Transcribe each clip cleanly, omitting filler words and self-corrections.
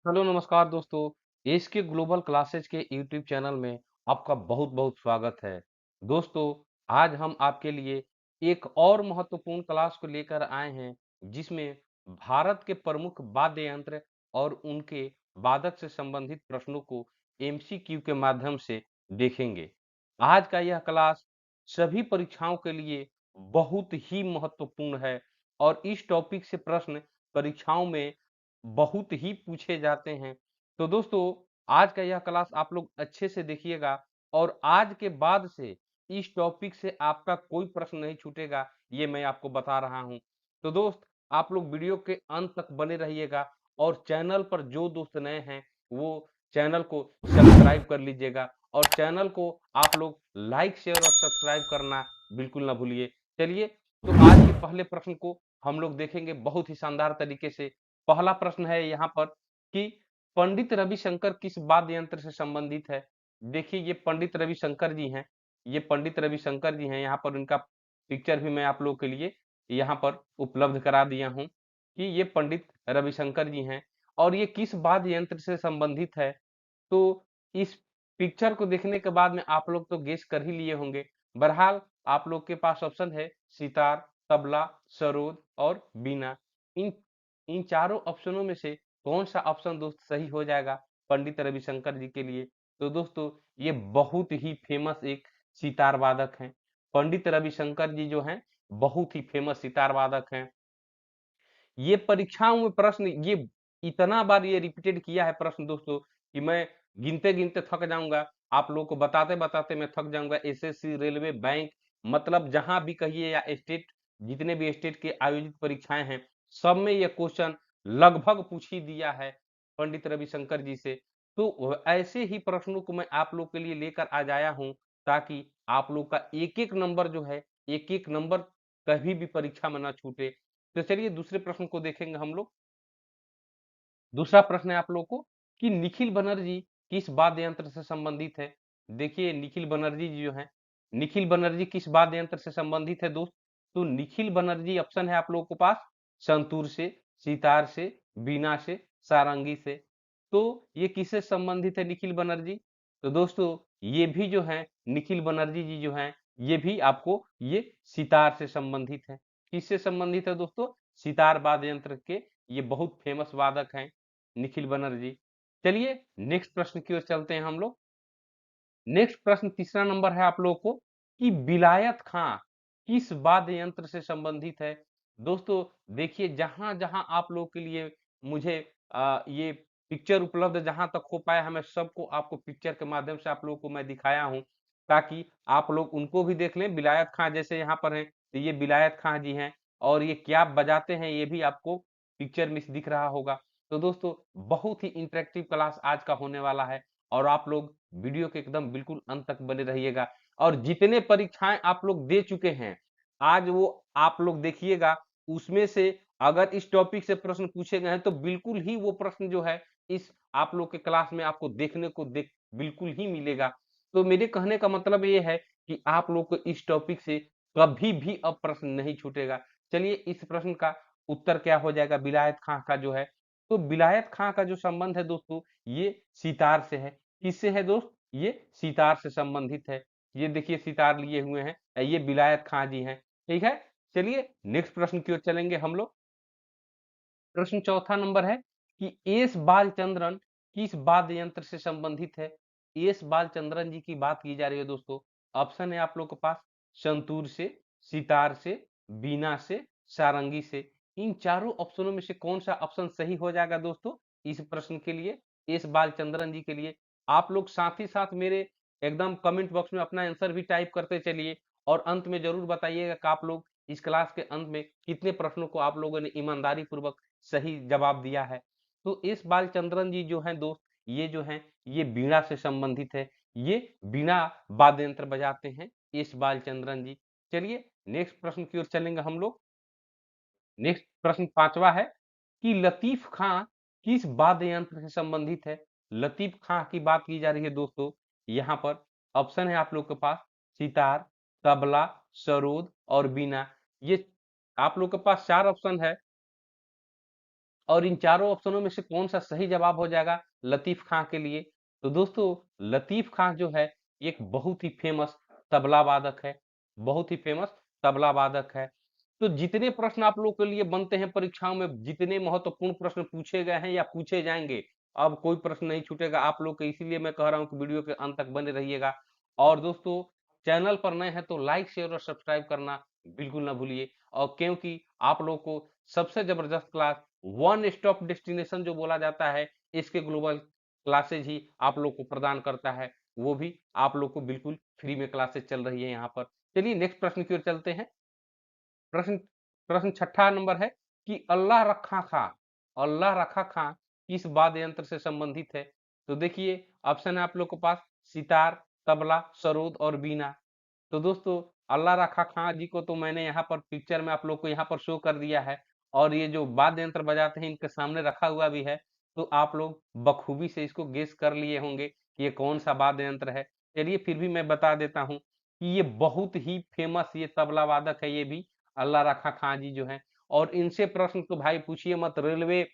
Hello नमस्कार दोस्तों। S के ग्लोबल क्लासेज के यूट्यूब चैनल में आपका बहुत बहुत स्वागत है। दोस्तों, आज हम आपके लिए एक और महत्वपूर्ण क्लास को लेकर आए हैं जिसमें भारत के प्रमुख वाद्य यंत्र और उनके वादक से संबंधित प्रश्नों को एमसीक्यू के माध्यम से देखेंगे। आज का यह क्लास सभी परीक्षाओं के लिए बहुत ही महत्वपूर्ण है और इस टॉपिक से प्रश्न परीक्षाओं में बहुत ही पूछे जाते हैं। तो दोस्तों, आज का यह क्लास आप लोग अच्छे से देखिएगा और आज के बाद से इस टॉपिक से आपका कोई प्रश्न नहीं छूटेगा, ये मैं आपको बता रहा हूँ। तो दोस्त, आप लोग वीडियो के अंत तक बने रहिएगा और चैनल पर जो दोस्त नए हैं, वो चैनल को सब्सक्राइब कर लीजिएगा और चैनल को आप लोग लाइक, शेयर और सब्सक्राइब करना बिल्कुल ना भूलिए। चलिए, तो आज के पहले प्रश्न को हम लोग देखेंगे बहुत ही शानदार तरीके से। पहला प्रश्न है यहाँ पर कि पंडित रविशंकर किस वाद्य यंत्र से संबंधित है? देखिए, ये पंडित रविशंकर जी हैं। ये पंडित रविशंकर जी हैं। यहाँ पर इनका पिक्चर भी मैं आप लोगों के लिए यहाँ पर उपलब्ध करा दिया हूँ कि ये पंडित रविशंकर जी हैं और ये किस वाद्य यंत्र से संबंधित है। तो इस पिक्चर को देखने के बाद में आप लोग तो गेस कर ही लिए होंगे। बहरहाल आप लोग के पास ऑप्शन है सितार, तबला, सरोद और बीना। इन इन चारों ऑप्शनों में से कौन सा ऑप्शन दोस्त सही हो जाएगा पंडित रविशंकर जी के लिए? तो दोस्तों, ये बहुत ही फेमस एक सितार वादक हैं। पंडित रविशंकर जी जो हैं, बहुत ही फेमस सितार वादक हैं। ये परीक्षाओं में प्रश्न ये इतना बार ये रिपीटेड किया है प्रश्न दोस्तों कि मैं गिनते-गिनते थक जाऊँगा। आप लोगों को बताते-बताते मैं थक जाऊँगा। एसएससी, रेलवे, बैंक मतलब जहाँ भी कहिए या स्टेट जितने भी स्टेट के आयोजित परीक्षाएँ हैं, सब में ये क्वेश्चन लगभग पूछ ही दिया है पंडित रविशंकर जी से। तो ऐसे ही प्रश्नों को मैं आप लोग के लिए लेकर आ जाया हूँ ताकि आप लोग का एक-एक नंबर जो है, एक-एक नंबर कभी भी परीक्षा में ना छूटे। तो चलिए दूसरे प्रश्न को देखेंगे हम लोग। दूसरा प्रश्न है आप लोगों को कि निखिल बनर्जी किस वाद्य यंत्र से संबंधित है? देखिए, निखिल बनर्जी जी जो हैं, निखिल बनर्जी किस वाद्य यंत्र से संबंधित है दोस्त? तो निखिल बनर्जी ऑप्शन है आप लोगों के पास संतूर से, सितार से, बीना से, सारंगी से। तो ये किससे संबंधित है निखिल बनर्जी? तो दोस्तों, ये भी जो है निखिल बनर्जी जी जो हैं, ये भी आपको ये सितार से संबंधित है। किससे संबंधित है दोस्तों? सितार वाद्य यंत्र के ये बहुत फेमस वादक हैं निखिल बनर्जी। चलिए नेक्स्ट प्रश्न की ओर चलते हैं हम लोग। नेक्स्ट प्रश्न तीसरा नंबर है आप लोगों को कि विलायत खां किस वाद्य यंत्र से संबंधित है? दोस्तों, देखिए, जहां जहां आप लोगों के लिए मुझे ये पिक्चर उपलब्ध जहां तक हो पाया है, मैं सबको आपको पिक्चर के माध्यम से आप लोगों को मैं दिखाया हूं ताकि आप लोग उनको भी देख लें। विलायत खां जैसे यहाँ पर हैं, तो ये विलायत खां जी हैं और ये क्या बजाते हैं ये भी आपको पिक्चर में दिख रहा होगा। तो दोस्तों, बहुत ही इंटरेक्टिव क्लास आज का होने वाला है और आप लोग वीडियो के एकदम बिल्कुल अंत तक बने रहिएगा और जितने परीक्षाएं आप लोग दे चुके हैं, आज वो आप लोग देखिएगा, उसमें से अगर इस टॉपिक से प्रश्न पूछे गए हैं तो बिल्कुल ही वो प्रश्न जो है इस आप लोग के क्लास में आपको देखने को बिल्कुल ही मिलेगा। तो मेरे कहने का मतलब ये है कि आप लोग को इस टॉपिक से कभी भी अब प्रश्न नहीं छूटेगा। चलिए, इस प्रश्न का उत्तर क्या हो जाएगा विलायत खां का जो है? तो विलायत खां का जो संबंध है दोस्तों, ये सितार से है। किससे है दोस्त? ये सितार से संबंधित है। ये देखिए सितार लिए हुए हैं, ये विलायत खां जी हैं। ठीक है? चलिए नेक्स्ट प्रश्न की ओर चलेंगे हम लोग। प्रश्न चौथा नंबर है कि एस बालचंद्रन किस वाद्य यंत्र से संबंधित है? एस बालचंद्रन जी की बात की जा रही है दोस्तों। ऑप्शन है आप लोग के पास संतूर से, सितार से, बीना से, सारंगी से। इन चारों ऑप्शनों में से कौन सा ऑप्शन सही हो जाएगा दोस्तों इस प्रश्न के लिए, एस बालचंद्रन जी के लिए? आप लोग साथ ही साथ मेरे एकदम कमेंट बॉक्स में अपना आंसर भी टाइप करते चलिए और अंत में जरूर बताइएगा कि आप लोग इस क्लास के अंत में कितने प्रश्नों को आप लोगों ने ईमानदारी पूर्वक सही जवाब दिया है। तो एस बालचंद्रन जी जो हैं दोस्त, ये जो हैं ये बीणा से संबंधित है। ये बीणा वाद्य यंत्र बजाते हैं एस बालचंद्रन जी। चलिए नेक्स्ट प्रश्न की ओर चलेंगे हम लोग। नेक्स्ट प्रश्न पांचवा है कि लतीफ खां किस वाद्य यंत्र से संबंधित है? लतीफ खां की बात की जा रही है दोस्तों। यहाँ पर ऑप्शन है आप लोग के पास सितार, तबला, सरोद और बीना। ये आप लोग के पास चार ऑप्शन है। और इन चारों ऑप्शनों में से कौन सा सही जवाब हो जाएगा लतीफ खां के लिए? तो दोस्तों लतीफ खां जो है एक बहुत ही फेमस तबला वादक है, बहुत ही फेमस तबला वादक है। तो जितने प्रश्न आप लोग के लिए बनते हैं परीक्षाओं में, जितने महत्वपूर्ण प्रश्न पूछे गए हैं या पूछे जाएंगे, अब कोई प्रश्न नहीं छूटेगा आप लोग के, इसीलिए मैं कह रहा हूं कि वीडियो के अंत तक बने रहिएगा। और दोस्तों चैनल पर नए हैं तो लाइक शेयर और सब्सक्राइब करना बिल्कुल ना भूलिए। और क्योंकि आप लोग को सबसे जबरदस्त क्लास, वन स्टॉप डेस्टिनेशन जो बोला जाता है, इसके ग्लोबल क्लासेज ही आप लोग को प्रदान करता है, वो भी आप लोग को बिल्कुल फ्री में क्लासेज चल रही है यहाँ पर। चलिए नेक्स्ट प्रश्न की ओर चलते हैं। प्रश्न प्रश्न छठा नंबर है कि अल्लाह रखा खां, अल्लाह रखा खां किस वाद्य यंत्र से संबंधित है? तो देखिए ऑप्शन है आप लोग के पास सितार, तबला, सरोद और बीना। तो दोस्तों अल्लाह रखा खां जी को तो मैंने यहाँ पर पिक्चर में आप लोग को यहाँ पर शो कर दिया है, और ये जो वाद्य यंत्र बजाते हैं इनके सामने रखा हुआ भी है। तो आप लोग बखूबी से इसको गेस कर लिए होंगे कि ये कौन सा वाद्य यंत्र है। चलिए फिर भी मैं बता देता हूँ कि ये बहुत ही फेमस ये तबला वादक है, ये भी अल्लाह रखा खां जी जो है। और इनसे प्रश्न तो भाई पूछिए मत, railway,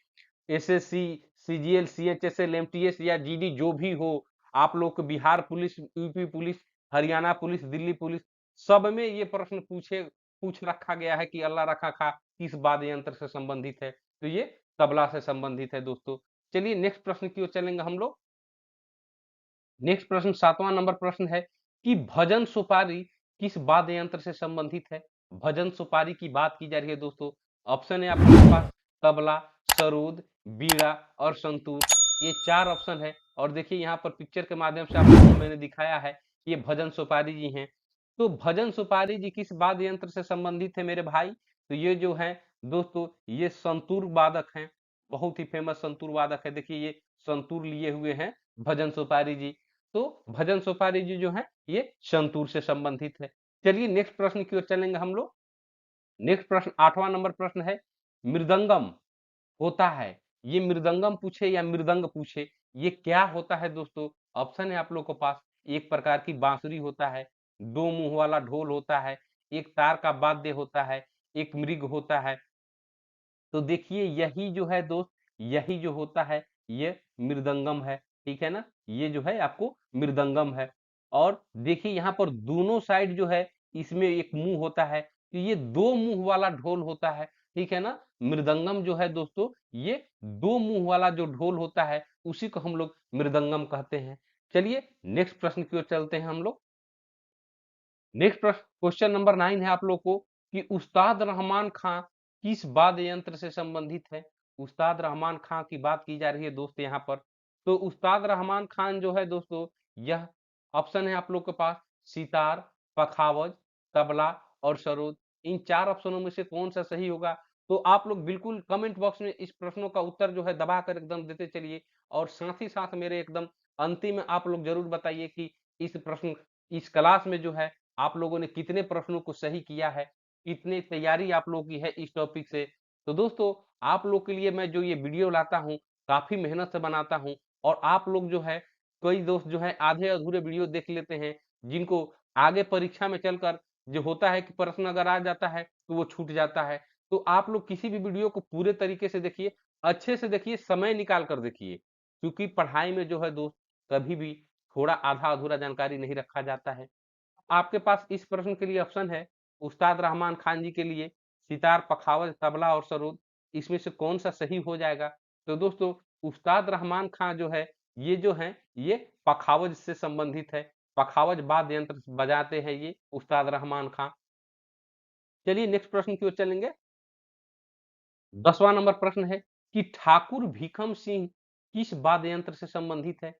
SSC, CGL, CHSL, MTS या जीडी जो भी हो, आप लोग को Bihar police, UP police, Haryana police, Delhi police, सब में ये प्रश्न पूछ रखा गया है कि अल्लाह रखा खां किस वाद्य यंत्र से संबंधित है? तो ये तबला से संबंधित है दोस्तों। चलिए नेक्स्ट प्रश्न की ओर चलेंगे हम लोग। नेक्स्ट प्रश्न सातवां नंबर प्रश्न है कि भजन सुपारी किस वाद्य यंत्र से संबंधित है? भजन सुपारी की बात की जा रही है दोस्तों। ऑप्शन है आपके पास तबला, सरोद, बीड़ा और संतूर। ये चार ऑप्शन है, और देखिए यहाँ पर पिक्चर के माध्यम से आप लोगों को मैंने दिखाया है कि ये भजन सुपारी जी हैं। तो भजन सुपारी जी किस वाद्य यंत्र से संबंधित है मेरे भाई? तो ये जो है दोस्तों ये संतूर वादक हैं, बहुत ही फेमस संतूर वादक है। देखिए ये संतूर लिए हुए हैं भजन सुपारी जी। तो भजन सुपारी जी जो है ये संतूर से संबंधित है। चलिए नेक्स्ट प्रश्न की ओर चलेंगे हम लोग। नेक्स्ट प्रश्न आठवां नंबर प्रश्न है, मृदंगम होता है, ये मृदंगम पूछे या मृदंग पूछे, ये क्या होता है दोस्तों? ऑप्शन है आप लोग के पास, एक प्रकार की बांसुरी होता है, दो मुंह वाला ढोल होता है, एक तार का वाद्य होता है, एक मृग होता है। तो देखिए यही जो है दोस्त, यही जो होता है ये मृदंगम है, ठीक है ना? ये जो है आपको मृदंगम है। और देखिए यहाँ पर दोनों साइड जो है इसमें एक मुंह होता है, तो ये दो मुंह वाला ढोल होता है, ठीक है ना? मृदंगम जो है दोस्तों ये दो मुंह वाला जो ढोल होता है उसी को हम लोग मृदंगम कहते हैं। चलिए नेक्स्ट प्रश्न की ओर चलते हैं हम लोग। नेक्स्ट प्रश्न क्वेश्चन नंबर 9 है आप लोग को कि उस्ताद रहमान खां किस वाद्य यंत्र से संबंधित है? उस्ताद रहमान खां की बात की जा रही है दोस्त यहाँ पर। तो उस्ताद रहमान खान जो है दोस्तों, यह ऑप्शन है आप लोग के पास सितार, पखावज, तबला और सरोद। इन चार ऑप्शनों में से कौन सा सही होगा? तो आप लोग बिल्कुल कमेंट बॉक्स में इस प्रश्नों का उत्तर जो है दबा कर एकदम देते चलिए, और साथ ही साथ मेरे एकदम अंतिम में आप लोग जरूर बताइए कि इस प्रश्न, इस क्लास में जो है आप लोगों ने कितने प्रश्नों को सही किया है, कितनी तैयारी आप लोगों की है इस टॉपिक से। तो दोस्तों आप लोग के लिए मैं जो ये वीडियो लाता हूँ काफी मेहनत से बनाता हूँ, और आप लोग जो है, कई दोस्त जो है आधे अधूरे वीडियो देख लेते हैं, जिनको आगे परीक्षा में चलकर जो होता है कि प्रश्न अगर आ जाता है तो वो छूट जाता है। तो आप लोग किसी भी वीडियो को पूरे तरीके से देखिए, अच्छे से देखिए, समय निकाल कर देखिए, क्योंकि पढ़ाई में जो है दोस्त कभी भी थोड़ा आधा अधूरा जानकारी नहीं रखा जाता है। आपके पास इस प्रश्न के लिए ऑप्शन है उस्ताद रहमान खान जी के लिए सितार, पखावज, तबला और सरोद, इसमें से कौन सा सही हो जाएगा? तो दोस्तों उस्ताद रहमान खान जो है ये जो है ये पखावज से संबंधित है, पखावज वाद्य यंत्र बजाते हैं ये उस्ताद रहमान खान। चलिए नेक्स्ट प्रश्न की ओर चलेंगे। 10वां नंबर प्रश्न है कि ठाकुर भीखम सिंह किस वाद्य यंत्र से संबंधित है?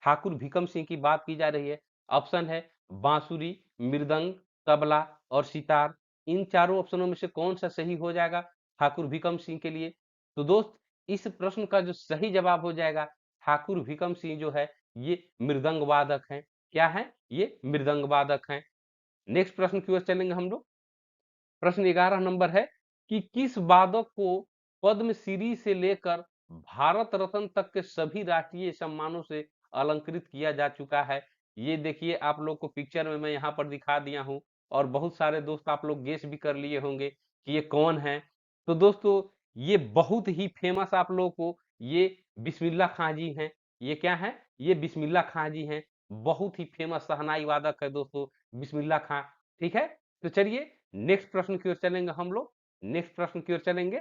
ठाकुर भीखम सिंह की बात की जा रही है। ऑप्शन है बांसुरी, मृदंग, तबला और सितार। इन चारों ऑप्शनों में से कौन सा सही हो जाएगा ठाकुर भीखम सिंह के लिए? तो दोस्त इस प्रश्न का जो सही जवाब हो जाएगा, ठाकुर भीखम सिंह जो है ये मृदंग वादक हैं। क्या है? ये मृदंग वादक हैं। नेक्स्ट प्रश्न की ओर चलेंगे हम लोग। प्रश्न 11 नंबर है कि किस वादक को पद्मश्री से लेकर भारत रत्न तक के सभी राष्ट्रीय सम्मानों से अलंकृत किया जा चुका है? ये देखिए आप लोग को पिक्चर में मैं यहाँ पर दिखा दिया हूँ, और बहुत सारे दोस्त आप लोग गेस भी कर लिए होंगे कि ये कौन है। तो दोस्तों ये बहुत ही फेमस आप लोगों को ये बिस्मिल्लाह खां जी हैं। ये क्या है? ये बिस्मिल्लाह खां जी हैं। बहुत ही फेमस शहनाई वादक है दोस्तों बिस्मिल्लाह खां। ठीक है? तो चलिए नेक्स्ट प्रश्न की ओर चलेंगे हम लोग। नेक्स्ट प्रश्न की ओर चलेंगे।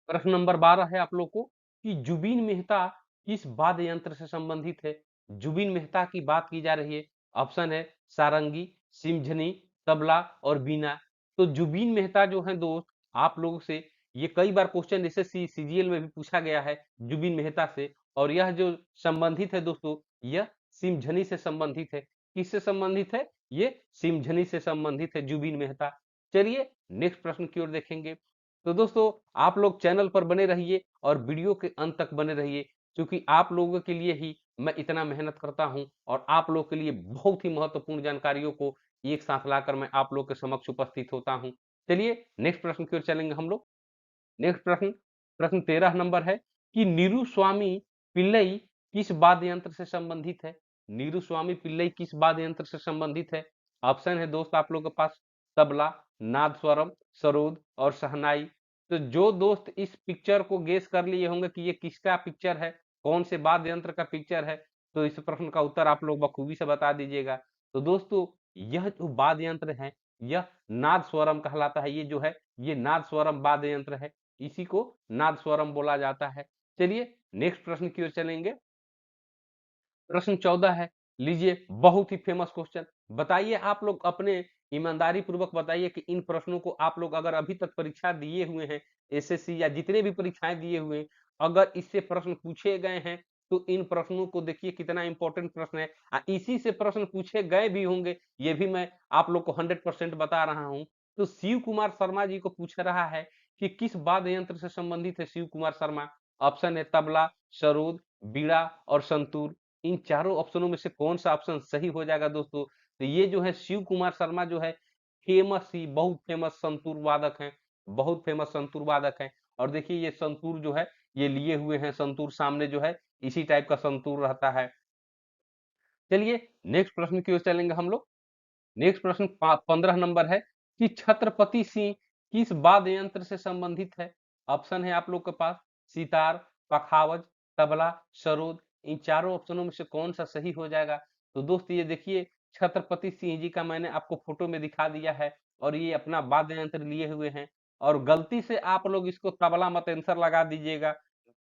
प्रश्न नंबर 12 है आप लोग को कि जुबीन मेहता किस वाद्य यंत्र से संबंधित है? जुबीन मेहता की बात की जा रही है। ऑप्शन है सारंगी, सिम्झनी, तबला और बीना। तो जुबीन मेहता जो है दोस्त, आप लोगों से ये कई बार क्वेश्चन जैसे सीजीएल में भी पूछा गया है जुबीन मेहता से। और यह जो संबंधित है दोस्तों, यह सिमझनी से संबंधित है। किससे संबंधित है? ये सिमझनी से संबंधित है जुबीन मेहता। चलिए नेक्स्ट प्रश्न की ओर देखेंगे। तो दोस्तों आप लोग चैनल पर बने रहिए और वीडियो के अंत तक बने रहिए, क्योंकि आप लोगों के लिए ही मैं इतना मेहनत करता हूं और आप लोग के लिए बहुत ही महत्वपूर्ण जानकारियों को एक साथ लाकर मैं आप लोग के समक्ष उपस्थित होता हूं। चलिए नेक्स्ट प्रश्न की ओर चलेंगे हम लोग। नेक्स्ट प्रश्न, प्रश्न 13 नंबर है कि नीरू स्वामी पिल्लई किस वाद्य यंत्र से संबंधित है? नीरू स्वामी पिल्लई किस वाद्य यंत्र से संबंधित है? ऑप्शन है दोस्त आप लोग के पास तबला, नादस्वरम, सरोद और शहनाई। तो जो दोस्त इस पिक्चर को गेस कर लिए होंगे कि ये किसका पिक्चर है, कौन से वाद्य यंत्र का पिक्चर है, तो इस प्रश्न का उत्तर आप लोग बखूबी से बता दीजिएगा। तो दोस्तों यह जो वाद्य यंत्र है, यह नादस्वरम कहलाता है। ये जो है ये नादस्वरम वाद्य यंत्र है। इसी को नादस्वरम बोला जाता है। चलिए नेक्स्ट प्रश्न की ओर चलेंगे। प्रश्न 14 है। लीजिए बहुत ही फेमस क्वेश्चन। बताइए आप लोग अपने ईमानदारी पूर्वक बताइए कि इन प्रश्नों को आप लोग अगर अभी तक परीक्षा दिए हुए हैं, एसएससी या जितने भी परीक्षाएं दिए हुए हैं, अगर इससे प्रश्न पूछे गए हैं तो इन प्रश्नों को देखिए कितना इंपॉर्टेंट प्रश्न है। इसी से प्रश्न पूछे गए भी होंगे, ये भी मैं आप लोग को 100% बता रहा हूं। तो शिव कुमार शर्मा जी को पूछ रहा है कि किस वाद्य यंत्र से संबंधित है शिव कुमार शर्मा। ऑप्शन है तबला, सरोद, बीड़ा और संतूर। इन चारों ऑप्शनों में से कौन सा ऑप्शन सही हो जाएगा दोस्तों? तो ये जो है शिव कुमार शर्मा जो है फेमस ही बहुत फेमस संतूर वादक हैं। बहुत फेमस संतूर वादक हैं। और देखिए ये संतूर जो है ये लिए हुए हैं। संतूर सामने जो है इसी टाइप का संतूर रहता है। चलिए नेक्स्ट प्रश्न की ओर चलेंगे हम लोग। नेक्स्ट प्रश्न 15 नंबर है कि छत्रपति सिंह किस वाद्य यंत्र से संबंधित है? ऑप्शन है आप लोग के पास सितार, पखावज, तबला, सरोद। इन चारों ऑप्शनों में से कौन सा सही हो जाएगा? तो दोस्त ये देखिए छत्रपति सिंह जी का मैंने आपको फोटो में दिखा दिया है और ये अपना वाद्य यंत्र लिए हुए हैं। और गलती से आप लोग इसको तबला मत आंसर लगा दीजिएगा,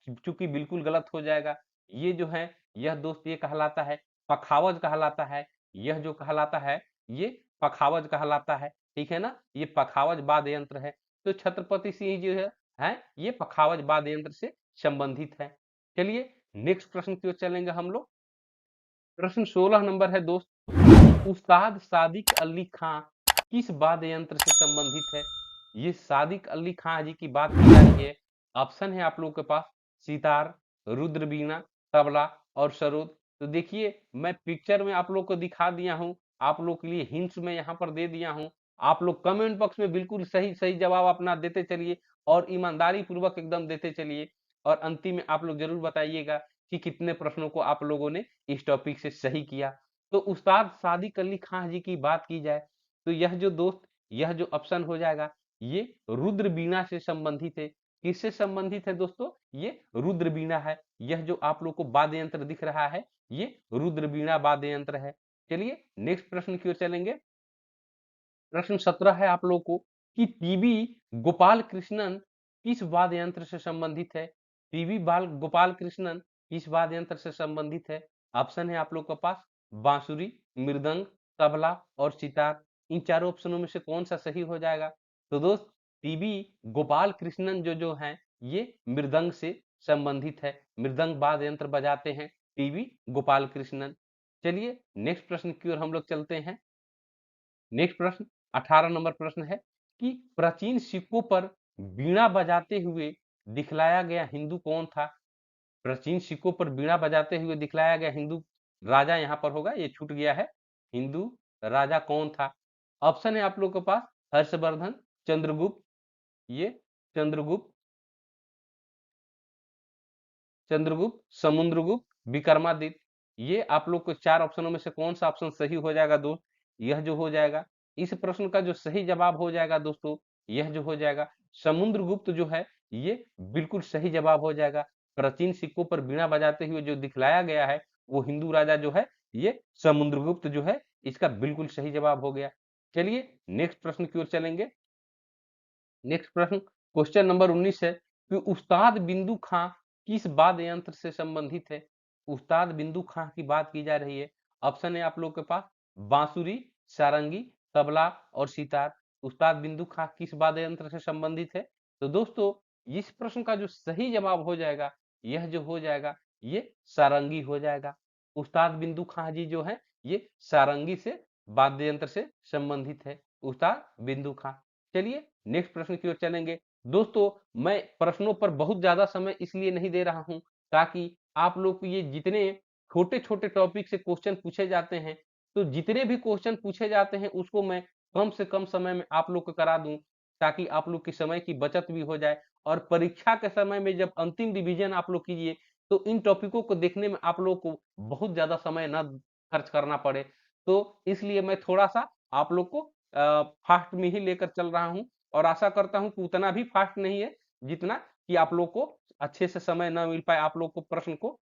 चूंकि बिल्कुल गलत हो जाएगा। ये जो है यह दोस्त ये कहलाता है पखावज कहलाता है। यह जो कहलाता है ये पखावज कहलाता है। ठीक है ना? ये पखावज वाद्य यंत्र है। तो छत्रपति सिंह जो है ये पखावज वाद्य यंत्र से संबंधित है। चलिए नेक्स्ट प्रश्न की ओर चलेंगे हम लोग। प्रश्न 16 नंबर है दोस्त, उस्ताद सादिक अली खां किस वाद्य यंत्र से संबंधित है? ये सादिक अली खां जी की बात की जा रही है। ऑप्शन है आप लोगों के पास सितार, रुद्र बीना, तबला और सरोद। तो देखिए मैं पिक्चर में आप लोग को दिखा दिया हूं, आप लोग के लिए हिंट्स में यहाँ पर दे दिया हूं। आप लोग कमेंट बॉक्स में बिल्कुल सही सही जवाब अपना देते चलिए और ईमानदारी पूर्वक एकदम देते चलिए। और अंतिम में आप लोग जरूर बताइएगा कि कितने प्रश्नों को आप लोगों ने इस टॉपिक से सही किया। तो उस्ताद सादिक अली खां जी की बात की जाए तो यह जो दोस्त यह जो ऑप्शन हो जाएगा ये रुद्र बीना से संबंधित है। किससे संबंधित है दोस्तों? ये रुद्र बीना है। यह जो आप लोग को वाद्य यंत्र दिख रहा है ये रुद्र बीना वाद्य यंत्र है। चलिए नेक्स्ट प्रश्न की ओर चलेंगे। प्रश्न 17 है आप लोग को कि टीबी गोपाल कृष्णन किस वाद्य यंत्र से संबंधित है? टीबी बाल गोपाल कृष्णन किस वाद्य यंत्र से संबंधित है? ऑप्शन है आप लोग के पास बांसुरी, मृदंग, तबला और सितार। इन चारों ऑप्शनों में से कौन सा सही हो जाएगा? तो दोस्त टीबी गोपाल कृष्णन जो जो है ये मृदंग से संबंधित है। मृदंग वाद्य यंत्र बजाते हैं टीबी गोपाल कृष्णन। चलिए नेक्स्ट प्रश्न की ओर हम लोग चलते हैं। नेक्स्ट प्रश्न 18 नंबर प्रश्न है कि प्राचीन सिक्कों पर बीड़ा बजाते हुए दिखलाया गया हिंदू कौन था? प्राचीन सिक्कों पर बीड़ा बजाते हुए दिखलाया गया हिंदू राजा यहाँ पर होगा, ये छूट गया है। हिंदू राजा कौन था? ऑप्शन है आप लोग के पास हर्षवर्धन, चंद्रगुप्त, ये चंद्रगुप्त, चंद्रगुप्त, समुद्रगुप्त, विक्रमादित्य। ये आप लोग को चार ऑप्शनों में से कौन सा ऑप्शन सही हो जाएगा दोस्त? यह जो हो जाएगा इस प्रश्न का जो सही जवाब हो जाएगा दोस्तों यह जो हो जाएगा समुद्रगुप्त जो है ये बिल्कुल सही जवाब हो जाएगा। प्राचीन सिक्कों पर बीड़ा बजाते हुए जो दिखलाया गया है वो हिंदू राजा जो है ये समुद्रगुप्त जो है इसका बिल्कुल सही जवाब हो गया। चलिए नेक्स्ट प्रश्न की ओर चलेंगे। नेक्स्ट प्रश्न क्वेश्चन नंबर 19 है कि उस्ताद बिंदु खां किस वाद्य यंत्र से संबंधित है? उस्ताद बिंदु खां की बात की जा रही है। ऑप्शन है आप लोग के पास बांसुरी, सारंगी, तबला और सितार। उस्ताद बिंदु खां किस वाद्य यंत्र से संबंधित है? तो दोस्तों इस प्रश्न का जो सही जवाब हो जाएगा यह जो हो जाएगा ये सारंगी हो जाएगा। उस्ताद बिंदु खां जी जो है ये सारंगी से वाद्य यंत्र से संबंधित है। उस्ताद बिंदु खां। चलिए नेक्स्ट प्रश्न की ओर चलेंगे। दोस्तों मैं प्रश्नों पर बहुत ज्यादा समय इसलिए नहीं दे रहा हूं ताकि आप लोग को ये जितने छोटे छोटे टॉपिक से क्वेश्चन पूछे जाते हैं तो जितने भी क्वेश्चन पूछे जाते हैं उसको मैं कम से कम समय में आप लोग को करा दूं ताकि आप लोग की समय की बचत भी हो जाए और परीक्षा के समय में जब अंतिम रिवीजन आप लोग कीजिए तो इन टॉपिकों को देखने में आप लोग को बहुत ज्यादा समय न खर्च करना पड़े। तो इसलिए मैं थोड़ा सा आप लोग को फास्ट में ही लेकर चल रहा हूँ और आशा करता हूँ कि उतना भी फास्ट नहीं है जितना कि आप लोग को अच्छे से समय ना मिल पाए आप लोग को प्रश्न को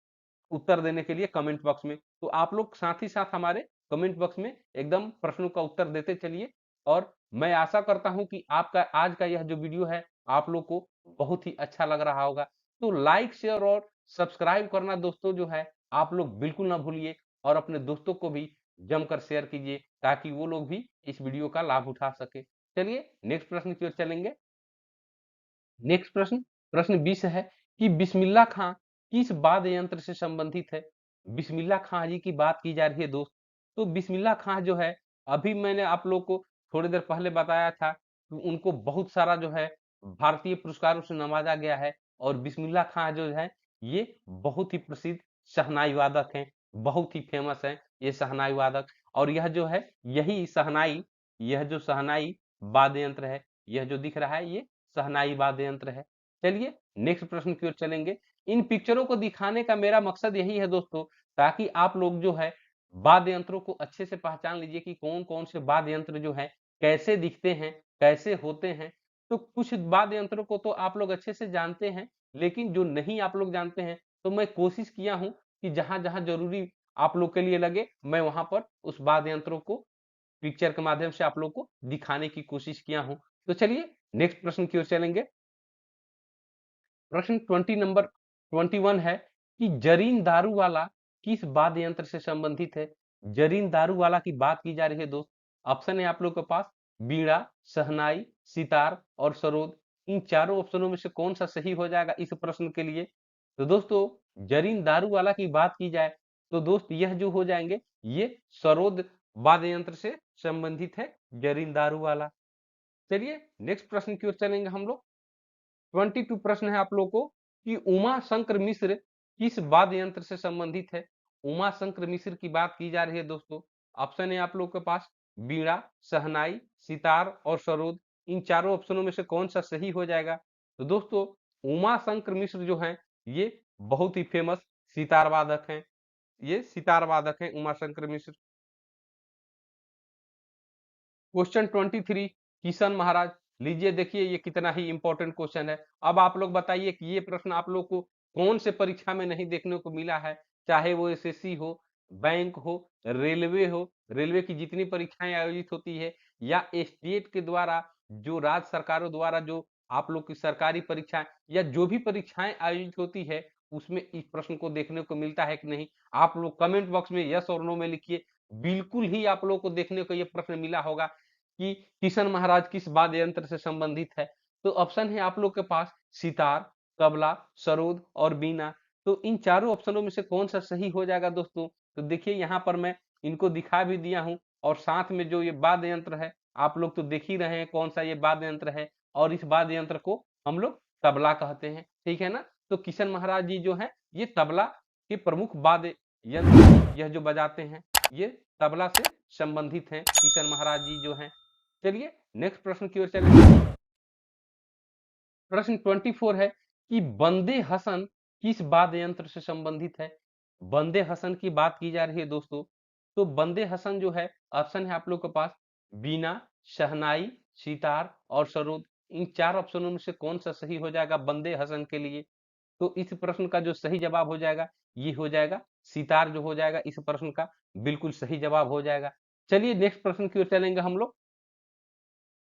उत्तर देने के लिए कमेंट बॉक्स में। तो आप लोग साथ ही साथ हमारे कमेंट बॉक्स में एकदम प्रश्नों का उत्तर देते चलिए और मैं आशा करता हूं कि आपका आज का यह जो वीडियो है आप लोग को बहुत ही अच्छा लग रहा होगा। तो लाइक शेयर और सब्सक्राइब करना दोस्तों जो है आप लोग बिल्कुल ना भूलिए और अपने दोस्तों को भी जमकर शेयर कीजिए ताकि वो लोग भी इस वीडियो का लाभ उठा सके। चलिए नेक्स्ट प्रश्न की ओर चलेंगे। नेक्स्ट प्रश्न प्रश्न 20 है कि बिस्मिल्लाह खां किस वाद्य यंत्र से संबंधित है? बिस्मिल्लाह खां जी की बात की जा रही है दोस्त। तो बिस्मिल्लाह खां जो है अभी मैंने आप लोग को थोड़ी देर पहले बताया था कि उनको बहुत सारा जो है भारतीय पुरस्कारों से नवाजा गया है और बिस्मिल्लाह खां जो है ये बहुत ही प्रसिद्ध शहनाई वादक हैं, बहुत ही फेमस हैं ये शहनाई वादक। और यह जो है यही शहनाई यह जो शहनाई वाद्य यंत्र है यह जो दिख रहा है ये शहनाई वाद्य यंत्र है। चलिए नेक्स्ट प्रश्न की ओर चलेंगे। इन पिक्चरों को दिखाने का मेरा मकसद यही है दोस्तों ताकि आप लोग जो है वाद्य यंत्रों को अच्छे से पहचान लीजिए कि कौन कौन से वाद्य यंत्र जो है कैसे दिखते हैं कैसे होते हैं। तो कुछ वाद्य यंत्रों को तो आप लोग अच्छे से जानते हैं लेकिन जो नहीं आप लोग जानते हैं तो मैं कोशिश किया हूं कि जहां जहां जरूरी आप लोग के लिए लगे मैं वहां पर उस वाद्य यंत्रों को पिक्चर के माध्यम से आप लोग को दिखाने की कोशिश किया हूं। तो चलिए नेक्स्ट प्रश्न की ओर चलेंगे। प्रश्न 20 नंबर 21 है कि जरीन दारू वाला किस वाद्य यंत्र से संबंधित है? जरीन दारू वाला की बात की जा रही है दोस्त। ऑप्शन है आप लोग के पास बीड़ा, शहनाई, सितार और सरोद। इन चारों ऑप्शनों में से कौन सा सही हो जाएगा इस प्रश्न के लिए? तो दोस्तों जरीन दारू वाला की बात की जाए तो दोस्त यह जो हो जाएंगे ये सरोद वाद्य यंत्र से संबंधित है जरीन दारू वाला। चलिए नेक्स्ट प्रश्न की ओर चलेंगे हम लोग। 22 प्रश्न है आप लोग को कि उमा शंकर मिश्र किस वाद्य यंत्र से संबंधित है? उमा शंकर मिश्र की बात की जा रही है दोस्तों। ऑप्शन है आप लोग के पास बीड़ा, शहनाई, सितार और सरोद। इन चारों ऑप्शनों में से कौन सा सही हो जाएगा? तो दोस्तों उमा शंकर मिश्र जो है ये बहुत ही फेमस सितार वादक हैं। ये सितार वादक हैं उमा शंकर मिश्र। क्वेश्चन 23 किशन महाराज। लीजिए देखिए ये कितना ही इंपॉर्टेंट क्वेश्चन है। अब आप लोग बताइए कि ये प्रश्न आप लोग को कौन से परीक्षा में नहीं देखने को मिला है, चाहे वो एसएससी हो, बैंक हो, रेलवे की जितनी परीक्षाएं आयोजित होती है या स्टेट के द्वारा जो राज्य सरकारों द्वारा जो आप लोग की सरकारी परीक्षाएं या जो भी परीक्षाएं आयोजित होती है उसमें इस प्रश्न को देखने को मिलता है कि नहीं। आप लोग कमेंट बॉक्स में यस और नो में लिखिए। बिल्कुल ही आप लोग को देखने को ये प्रश्न मिला होगा कि किशन महाराज किस वाद्य यंत्र से संबंधित है। तो ऑप्शन है आप लोग के पास सितार, तबला, सरोद और बीना। तो इन चारों ऑप्शनों में से कौन सा सही हो जाएगा दोस्तों? तो देखिए यहाँ पर मैं इनको दिखा भी दिया हूँ और साथ में जो ये वाद्य यंत्र है आप लोग तो देख ही रहे हैं कौन सा ये वाद्य यंत्र है और इस वाद्य यंत्र को हम लोग तबला कहते हैं, ठीक है ना। तो किशन महाराज जी जो है ये तबला के प्रमुख वाद्य यंत्र यह जो बजाते हैं ये तबला से संबंधित हैं किशन महाराज जी जो हैं। चलिए नेक्स्ट प्रश्न की ओर चलेंगे। प्रश्न 24 है कि बंदे हसन किस वाद्य यंत्र से संबंधित है? बंदे हसन की बात की जा रही है दोस्तों। तो बंदे हसन जो है ऑप्शन है आप लोग के पास बीना, शहनाई, सितार और सरोद। इन 4 ऑप्शनों में से कौन-सा सही हो जाएगा बंदे हसन के लिए? तो इस प्रश्न का जो सही जवाब हो जाएगा, ये हो जाएगा सितार जो हो जाएगा इस प्रश्न का बिल्कुल सही जवाब हो जाएगा। चलिए नेक्स्ट प्रश्न की ओर चलेंगे हम लोग।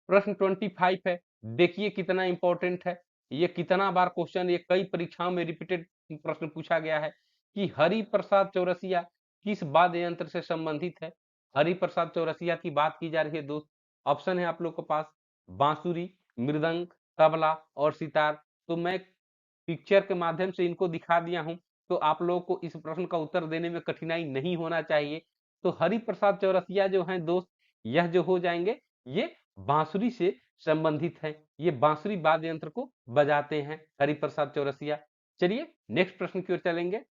प्रश्न 25 है। देखिए कितना इंपॉर्टेंट है। ये कितना बार क्वेश्चन ये कई परीक्षाओं में रिपीटेड प्रश्न पूछा गया है कि हरिप्रसाद चौरसिया किस वाद्य यंत्र से संबंधित है? हरिप्रसाद चौरसिया की बात की जा रही है दोस्त। ऑप्शन है आप लोग के पास बांसुरी, मृदंग, तबला और सितार। तो मैं पिक्चर के माध्यम से इनको दिखा दिया हूं, तो आप लोगों को इस प्रश्न का उत्तर देने में कठिनाई नहीं होना चाहिए। तो हरिप्रसाद चौरसिया जो हैं दोस्त, यह जो हो जाएंगे, ये बांसुरी से संबंधित है। ये बांसुरी वाद्य यंत्र को बजाते हैं हरिप्रसाद चौरसिया। चलिए नेक्स्ट प्रश्न की ओर चलेंगे।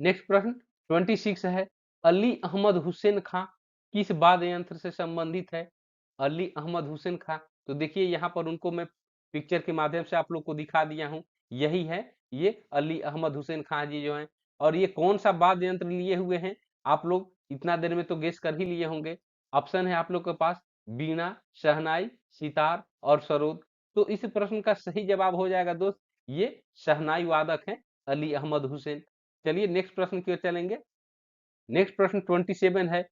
नेक्स्ट प्रश्न 26 है। अली अहमद हुसैन खां किस वाद्य यंत्र से संबंधित है? अली अहमद हुसैन खां। तो देखिए यहाँ पर उनको मैं पिक्चर के माध्यम से आप लोग को दिखा दिया हूँ। यही है, ये अली अहमद हुसैन खां जी जो हैं। और ये कौन सा वाद्य यंत्र लिए हुए हैं? आप लोग इतना देर में तो गेस कर ही लिए होंगे। ऑप्शन है आप लोग के पास बीना, शहनाई, सितार और सरोद। तो इस प्रश्न का सही जवाब हो जाएगा दोस्त, ये शहनाई वादक हैं अली अहमद हुसैन। चलिए नेक्स्ट प्रश्न की ओर चलेंगे। नेक्स्ट प्रश्न 27 है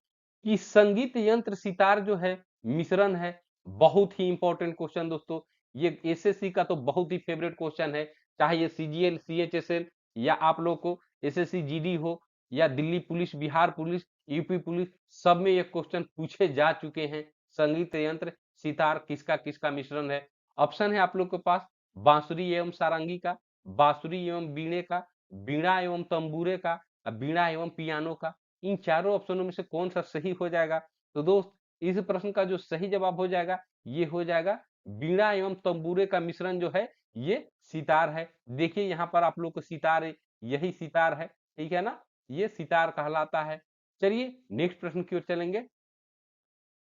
कि संगीत यंत्र सितार जो है मिश्रण है। बहुत ही इंपॉर्टेंट क्वेश्चन दोस्तों। ये एसएससी का तो बहुत ही फेवरेट क्वेश्चन है। चाहे ये सीजीएल, सीएचएसएल या आप लोग को एसएससी जीडी हो या Delhi police, Bihar police, UP police, सब में ये क्वेश्चन पूछे जा चुके हैं। संगीत यंत्र सितार किसका किसका मिश्रण है? ऑप्शन है आप लोग के पास बांसुरी एवं सारंगी का, बांसुरी एवं बीणे का, बीणा एवं तंबूरे का, बीणा एवं पियानो का। इन चारों ऑप्शनों में से कौन सा सही हो जाएगा? तो दोस्त इस प्रश्न का जो सही जवाब हो जाएगा, ये हो जाएगा बीणा एवं तंबूरे का मिश्रण जो है, ये सितार है। देखिए यहाँ पर आप लोग को सितार है, यही सितार है, ठीक है ना? ये सितार कहलाता है। चलिए नेक्स्ट प्रश्न की ओर चलेंगे।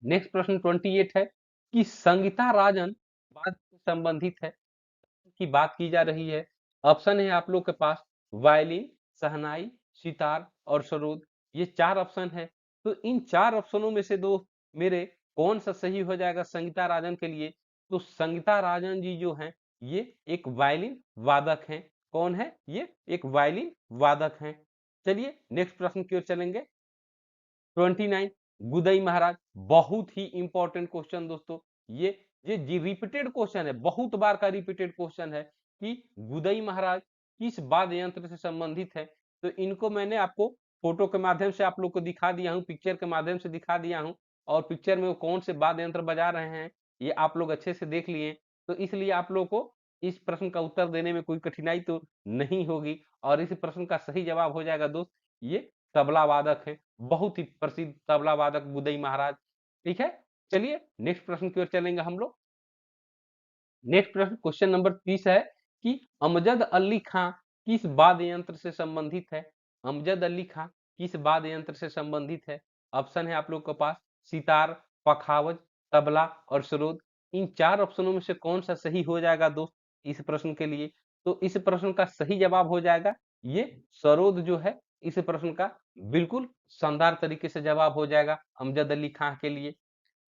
नेक्स्ट प्रश्न 28 है कि संगीता राजन वाद्य से संबंधित है, की बात की जा रही है। ऑप्शन है आप लोग के पास वायलिन, शहनाई, सितार और सरोद। ये 4 ऑप्शन है। तो इन 4 ऑप्शनों में से दो मेरे कौन सा सही हो जाएगा संगीता राजन के लिए? तो संगीता राजन जी जो हैं, ये एक वायलिन वादक हैं। कौन है? ये एक वायलिन वादक हैं। चलिए नेक्स्ट प्रश्न की ओर चलेंगे। 29 गुदई महाराज। बहुत ही इंपॉर्टेंट क्वेश्चन दोस्तों। ये ये जी रिपीटेड क्वेश्चन है, बहुत बार का रिपीटेड क्वेश्चन है कि गुदई महाराज किस वाद्य यंत्र से संबंधित है। तो इनको मैंने आपको फोटो के माध्यम से आप लोग को दिखा दिया हूँ, पिक्चर के माध्यम से दिखा दिया हूँ। और पिक्चर में वो कौन से वाद्य यंत्र बजा रहे हैं, ये आप लोग अच्छे से देख लिए। तो इसलिए आप लोग को इस प्रश्न का उत्तर देने में कोई कठिनाई तो नहीं होगी। और इस प्रश्न का सही जवाब हो जाएगा दोस्त, ये तबला वादक है, बहुत ही प्रसिद्ध तबला वादक बुदई महाराज। ठीक है, चलिए नेक्स्ट प्रश्न की ओर चलेंगे हम लोग। नेक्स्ट प्रश्न क्वेश्चन नंबर 30 है कि अमजद अली खां किस वाद्य यंत्र से संबंधित है? अमजद अली खां किस वाद्य यंत्र से संबंधित है? ऑप्शन है आप लोग के पास सितार, पखावज, तबला और सरोद। इन 4 ऑप्शनों में से कौन सा सही हो जाएगा दोस्त इस प्रश्न के लिए? तो इस प्रश्न का सही जवाब हो जाएगा ये सरोद जो है। इस प्रश्न का बिल्कुल शानदार तरीके से जवाब हो जाएगा अमजद अली खां के लिए।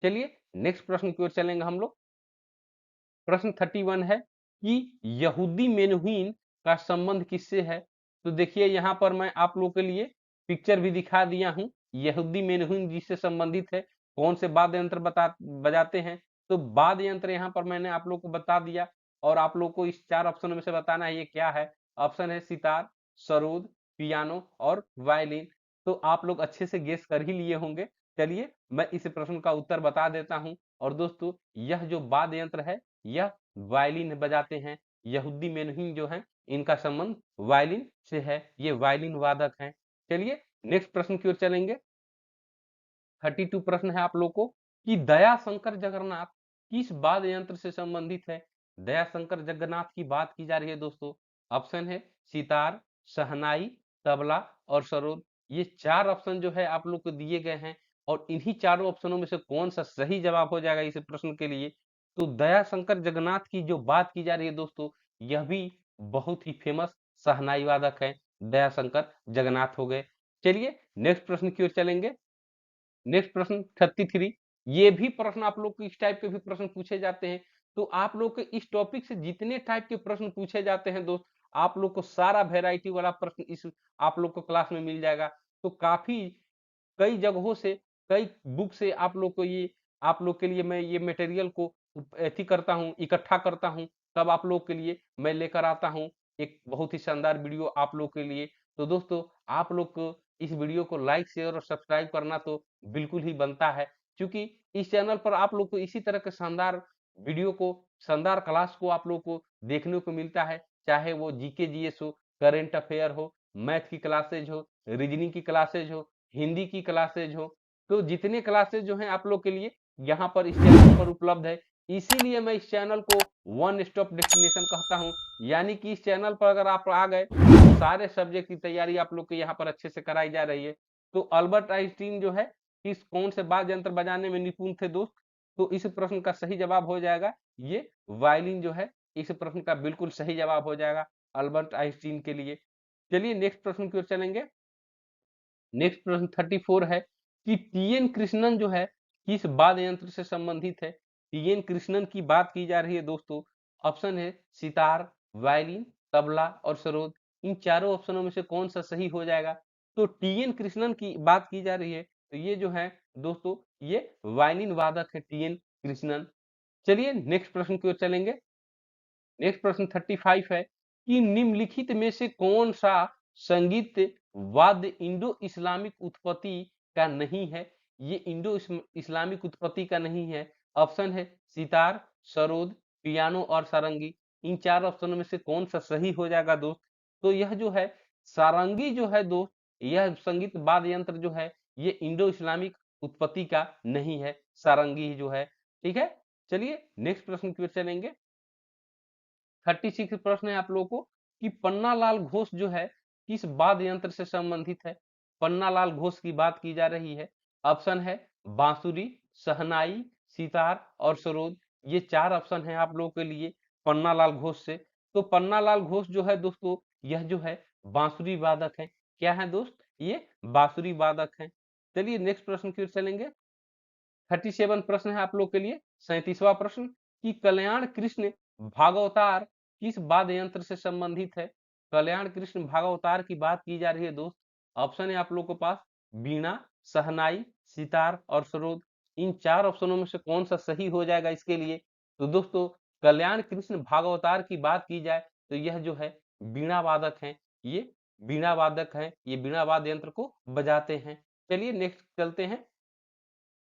चलिए नेक्स्ट प्रश्न की ओर चलेंगे हम लोग। प्रश्न 31 है कि यहूदी मेनुहीन का संबंध किससे है? तो देखिए यहाँ पर मैं आप लोगों के लिए पिक्चर भी दिखा दिया हूँ। यहूदी मेनुहीन जिससे संबंधित है, कौन से वाद्य यंत्र बजाते हैं। तो वाद्य यंत्र यहाँ पर मैंने आप लोग को बता दिया। और आप लोग को इस 4 ऑप्शनों में से बताना है ये क्या है। ऑप्शन है सितार, सरोद, पियानो और वायलिन। तो आप लोग अच्छे से गेस कर ही लिए होंगे। चलिए मैं इस प्रश्न का उत्तर बता देता हूँ। और दोस्तों यह जो वाद्य यंत्र है, यह वायलिन बजाते हैं। यहूदी मेनुहीन जो हैं, इनका संबंध वायलिन से है, ये वायलिन वादक हैं। चलिए नेक्स्ट प्रश्न की ओर चलेंगे। 32 प्रश्न है आप लोग को कि दया शंकर जगन्नाथ किस वाद्य यंत्र से संबंधित है? दया शंकर जगन्नाथ की बात की जा रही है दोस्तों। ऑप्शन है सितार, शहनाई, तबला और सरोद। ये 4 ऑप्शन जो है आप लोग को दिए गए हैं। और इन्हीं चारों ऑप्शनों में से कौन सा सही जवाब हो जाएगा इस प्रश्न के लिए? तो दया शंकर जगन्नाथ की जो बात की जा रही है दोस्तों, यह भी बहुत ही फेमस शहनाई वादक है। दया शंकर जगन्नाथ हो गए। चलिए नेक्स्ट प्रश्न की ओर चलेंगे। नेक्स्ट प्रश्न 33 ये भी प्रश्न आप लोग को इस टाइप के भी प्रश्न पूछे जाते हैं। तो आप लोग के इस टॉपिक से जितने टाइप के प्रश्न पूछे जाते हैं दोस्त, आप लोग को सारा वैरायटी वाला प्रश्न इस आप लोग को क्लास में मिल जाएगा। तो काफ़ी कई जगहों से, कई बुक से आप लोग के लिए मैं ये मटेरियल को एथी करता हूँ, इकट्ठा करता हूँ, तब आप लोग के लिए मैं लेकर आता हूँ एक बहुत ही शानदार वीडियो आप लोग के लिए। तो दोस्तों, आप लोग को इस वीडियो को लाइक, शेयर और सब्सक्राइब करना तो बिल्कुल ही बनता है, क्योंकि इस चैनल पर आप लोग को इसी तरह के शानदार वीडियो को, शानदार क्लास को आप लोग को देखने को मिलता है, चाहे वो जीके जीएस हो, करंट अफेयर हो, मैथ की क्लासेज हो, रीजनिंग की क्लासेज हो, हिंदी की क्लासेज हो। तो जितने क्लासेज जो हैं आप लोग के लिए यहाँ पर इस चैनल पर उपलब्ध है। इसीलिए मैं इस चैनल को वन स्टॉप डेस्टिनेशन कहता हूँ। यानी कि इस चैनल पर अगर आप आ गए तो सारे सब्जेक्ट की तैयारी आप लोग के यहाँ पर अच्छे से कराई जा रही है। तो अल्बर्ट आइंस्टीन जो है किस कौन से वाद्य यंत्र बजाने में निपुण थे दोस्त? तो इस प्रश्न का सही जवाब हो जाएगा ये वायलिन जो है, इस प्रश्न का बिल्कुल सही जवाब हो जाएगा अल्बर्ट आइंस्टीन के लिए। चलिए नेक्स्ट प्रश्न की ओर चलेंगे। नेक्स्ट प्रश्न 34 है कि टीएन कृष्णन जो है किस वाद्य यंत्र से संबंधित है? टीएन कृष्णन की बात की जा रही है दोस्तों। ऑप्शन है सितार, वायलिन, तबला और सरोद। इन चारों ऑप्शनों में से कौन सा सही हो जाएगा? तो टीएन कृष्णन की बात की जा रही है, तो ये जो है दोस्तों, ये वायलिन वादक है टीएन कृष्णन। चलिए नेक्स्ट प्रश्न की ओर चलेंगे। नेक्स्ट प्रश्न 35 है कि निम्नलिखित में से कौन सा संगीत वाद्य इंडो इस्लामिक उत्पत्ति का नहीं है? ये इंडो इस्लामिक उत्पत्ति का नहीं है। ऑप्शन है सितार, सरोद, पियानो और सारंगी। इन चार ऑप्शनों में से कौन सा सही हो जाएगा दोस्त? तो यह जो है सारंगी जो है दोस्त, यह संगीत वाद्य यंत्र जो है ये इंडो इस्लामिक उत्पत्ति का नहीं है, सारंगी जो है। ठीक है, चलिए नेक्स्ट प्रश्न की ओर चलेंगे। 36 प्रश्न है आप लोगों को कि पन्नालाल घोष जो है किस वाद्य यंत्र से संबंधित है? पन्नालाल घोष की बात की जा रही है। ऑप्शन है बांसुरी, शहनाई, सितार और सरोद। ये चार ऑप्शन है आप लोगों के लिए पन्नालाल घोष से। तो पन्नालाल घोष जो है दोस्तों, यह जो है बांसुरी वादक है। क्या है दोस्त? ये बांसुरी वादक है। चलिए नेक्स्ट प्रश्न की ओर चलेंगे। 37 प्रश्न है आप लोग के लिए। 37वां प्रश्न कि कल्याण कृष्ण भागवतार किस वाद्य यंत्र से संबंधित है? कल्याण कृष्ण भागवतार की बात की जा रही है दोस्त। ऑप्शन है आप लोग के पास वीणा, शहनाई, सितार और सरोद। इन चार ऑप्शनों में से कौन सा सही हो जाएगा इसके लिए? तो दोस्तों, कल्याण कृष्ण भागवतार की बात की जाए तो यह जो है वीणा वादक है। ये वीणा वादक है, ये वीणा वाद्य यंत्र को बजाते हैं। चलिए नेक्स्ट चलते हैं।